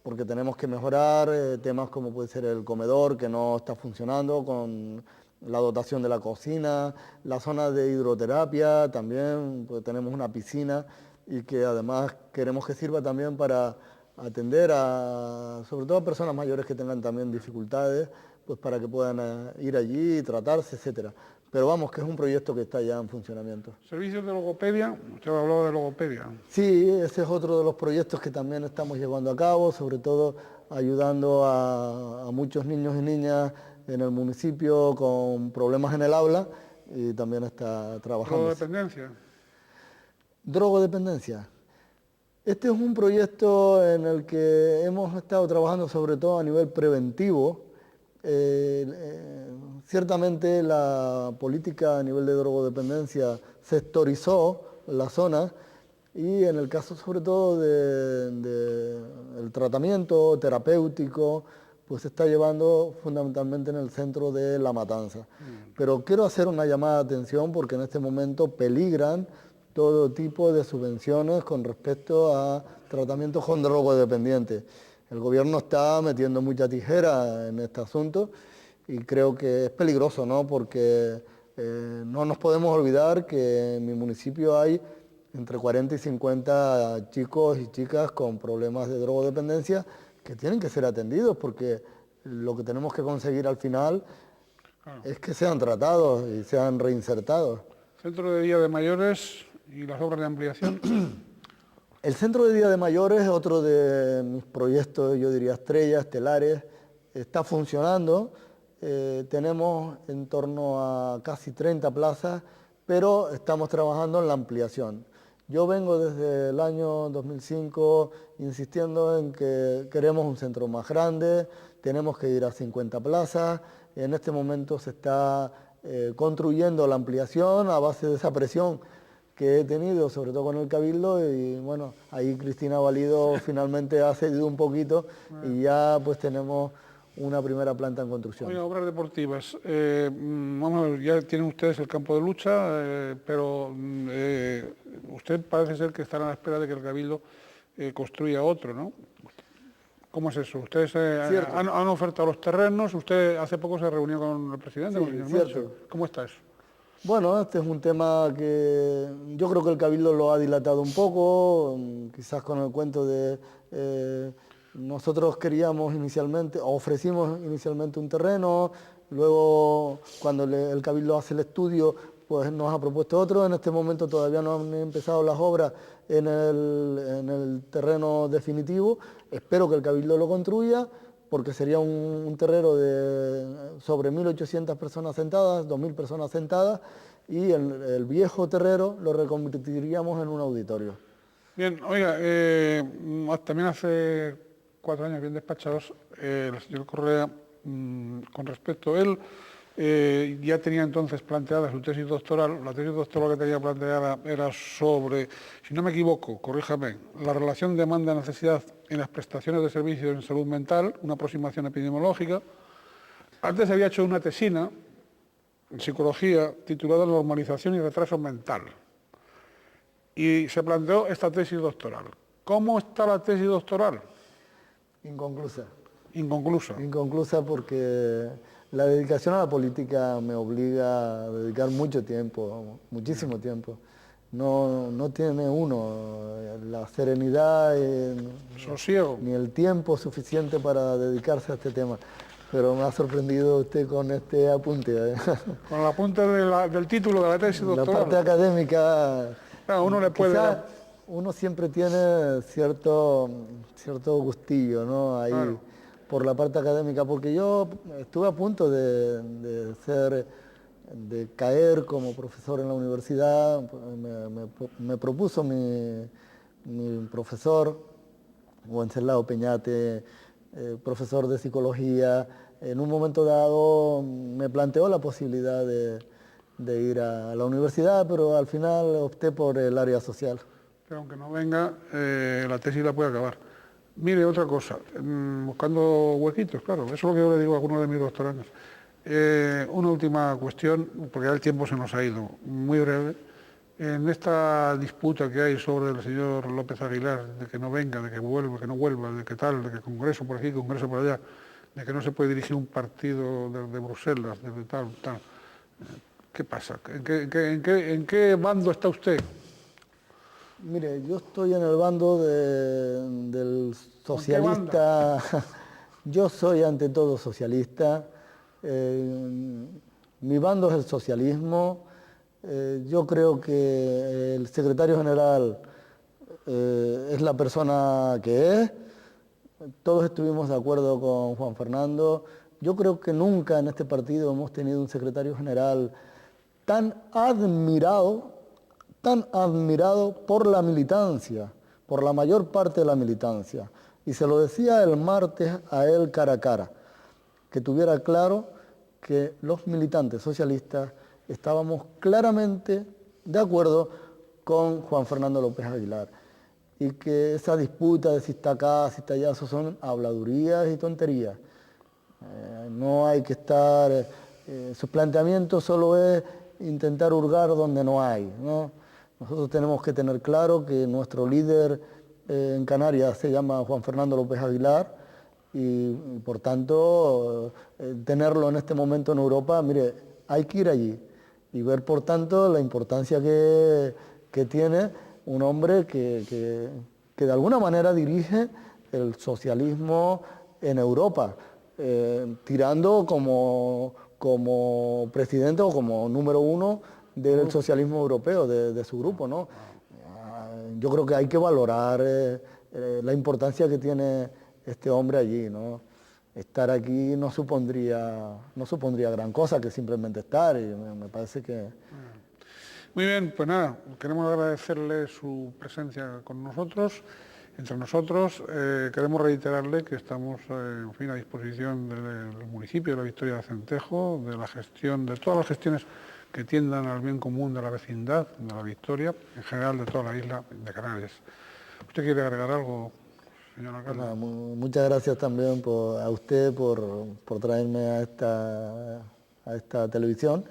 porque tenemos que mejorar temas como puede ser el comedor, que no está funcionando, con la dotación de la cocina, la zona de hidroterapia, también pues, tenemos una piscina y que además queremos que sirva también para atender a, sobre todo a personas mayores que tengan también dificultades, pues para que puedan ir allí, tratarse, etcétera. Pero vamos, que es un proyecto que está ya en funcionamiento. Servicios de logopedia, usted hablaba de logopedia. Sí, ese es otro de los proyectos que también estamos llevando a cabo, sobre todo ayudando a muchos niños y niñas en el municipio con problemas en el aula y también está trabajando. ¿Drogodependencia? Drogodependencia. Este es un proyecto en el que hemos estado trabajando sobre todo a nivel preventivo. Ciertamente la política a nivel de drogodependencia sectorizó la zona y en el caso sobre todo del tratamiento terapéutico, pues se está llevando fundamentalmente en el centro de La Matanza. Pero quiero hacer una llamada de atención porque en este momento peligran todo tipo de subvenciones con respecto a tratamientos con drogodependientes. El gobierno está metiendo mucha tijera en este asunto y creo que es peligroso, ¿no? Porque no nos podemos olvidar que en mi municipio hay entre 40 y 50 chicos y chicas con problemas de drogodependencia que tienen que ser atendidos porque lo que tenemos que conseguir al final es que sean tratados y sean reinsertados. Centro de Día de Mayores y las obras de ampliación. El Centro de Día de Mayores es otro de mis proyectos, yo diría estrellas, estelares, está funcionando, tenemos en torno a casi 30 plazas, pero estamos trabajando en la ampliación. Yo vengo desde el año 2005 insistiendo en que queremos un centro más grande, tenemos que ir a 50 plazas, en este momento se está construyendo la ampliación a base de esa presión que he tenido, sobre todo con el Cabildo, y bueno, ahí Cristina Valido finalmente ha cedido un poquito y ya pues tenemos una primera planta en construcción. Oiga, obras deportivas. Vamos a ver, ya tienen ustedes el campo de lucha, pero usted parece ser que estará a la espera de que el Cabildo construya otro, ¿no? ¿Cómo es eso? Ustedes han ofertado los terrenos, usted hace poco se reunió con el presidente, con el señor Melchor. ¿Cómo está eso? Bueno, este es un tema que yo creo que el Cabildo lo ha dilatado un poco, quizás con el cuento de nosotros queríamos inicialmente, ofrecimos inicialmente un terreno, luego cuando el Cabildo hace el estudio, pues nos ha propuesto otro. En este momento todavía no han empezado las obras en el terreno definitivo. Espero que el Cabildo lo construya, porque sería un terreno de sobre 1.800 personas sentadas, 2.000 personas sentadas, y el viejo terreno lo reconvertiríamos en un auditorio. Bien, oiga, también hace 4 años bien despachados, el señor Correa, con respecto a él, ya tenía entonces planteada su tesis doctoral. La tesis doctoral que tenía planteada era sobre, si no me equivoco, corríjame, la relación demanda-necesidad en las prestaciones de servicios en salud mental, una aproximación epidemiológica. Antes había hecho una tesina en psicología titulada Normalización y retraso mental. Y se planteó esta tesis doctoral. ¿Cómo está la tesis doctoral? Inconclusa. Inconclusa. Inconclusa porque la dedicación a la política me obliga a dedicar mucho tiempo, muchísimo tiempo. No tiene uno la serenidad ni el tiempo suficiente para dedicarse a este tema. Pero me ha sorprendido usted con este apunte. Con el apunte del título de la tesis doctoral. La parte académica. Claro, uno le puede... Uno siempre tiene cierto gustillo, ¿no? Ahí, claro, por la parte académica, porque yo estuve a punto de caer como profesor en la universidad. Me propuso mi profesor, Wenceslao Peñate, profesor de psicología. En un momento dado me planteó la posibilidad de ir a la universidad, pero al final opté por el área social. Pero aunque no venga, la tesis la puede acabar. Mire, otra cosa, buscando huequitos, claro, eso es lo que yo le digo a algunos de mis doctorandos. Una última cuestión, porque ya el tiempo se nos ha ido, muy breve. en esta disputa que hay sobre el señor López Aguilar, de que no venga, de que vuelva, que no vuelva, de que tal, de que Congreso por aquí, Congreso por allá, de que no se puede dirigir un partido de Bruselas, de tal, tal. ¿Qué pasa? ¿En qué bando está usted? Mire, yo estoy en el bando del socialista. Yo soy ante todo socialista. Mi bando es el socialismo. Yo creo que el secretario general es la persona que es. Todos estuvimos de acuerdo con Juan Fernando. Yo creo que nunca en este partido hemos tenido un secretario general tan admirado por la militancia, por la mayor parte de la militancia. Y se lo decía el martes a él cara a cara, que tuviera claro que los militantes socialistas estábamos claramente de acuerdo con Juan Fernando López Aguilar y que esa disputa de si está acá, si está allá, eso son habladurías y tonterías. No hay que estar, su planteamiento solo es intentar hurgar donde no hay, ¿no? Nosotros tenemos que tener claro que nuestro líder en Canarias se llama Juan Fernando López Aguilar y por tanto tenerlo en este momento en Europa, mire, hay que ir allí y ver por tanto la importancia que tiene un hombre que de alguna manera dirige el socialismo en Europa, tirando como presidente o como número uno del socialismo europeo, de su grupo, ¿no? Yo creo que hay que valorar la importancia que tiene este hombre allí, ¿no? Estar aquí no supondría gran cosa que simplemente estar, y me parece que... Muy bien, pues nada, queremos agradecerle su presencia con nosotros, entre nosotros. Queremos reiterarle que estamos en fin, a disposición del municipio de la Victoria de Centejo, de la gestión, de todas las gestiones que tiendan al bien común de la vecindad, de la Victoria, en general de toda la isla de Canarias. ¿Usted quiere agregar algo, señor alcalde? Bueno, muchas gracias también a usted por traerme a esta televisión.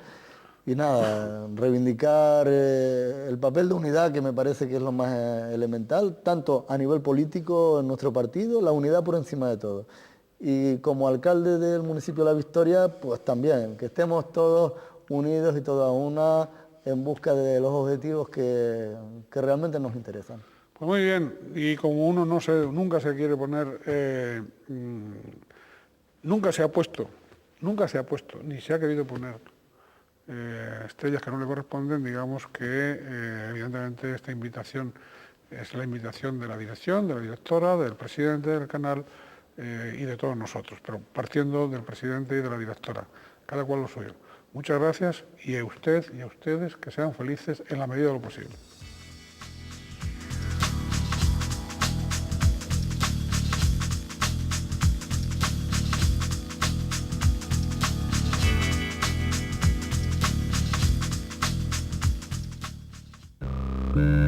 Y nada, reivindicar el papel de unidad, que me parece que es lo más elemental, tanto a nivel político en nuestro partido, la unidad por encima de todo. Y como alcalde del municipio de La Victoria, pues también, que estemos todos unidos y toda una en busca de los objetivos que realmente nos interesan. Pues muy bien, y como uno nunca se quiere poner, nunca se ha puesto, ni se ha querido poner estrellas que no le corresponden, digamos que evidentemente esta invitación es la invitación de la dirección, de la directora, del presidente del canal y de todos nosotros, pero partiendo del presidente y de la directora, cada cual lo suyo. Muchas gracias y a usted y a ustedes que sean felices en la medida de lo posible. Mm-hmm.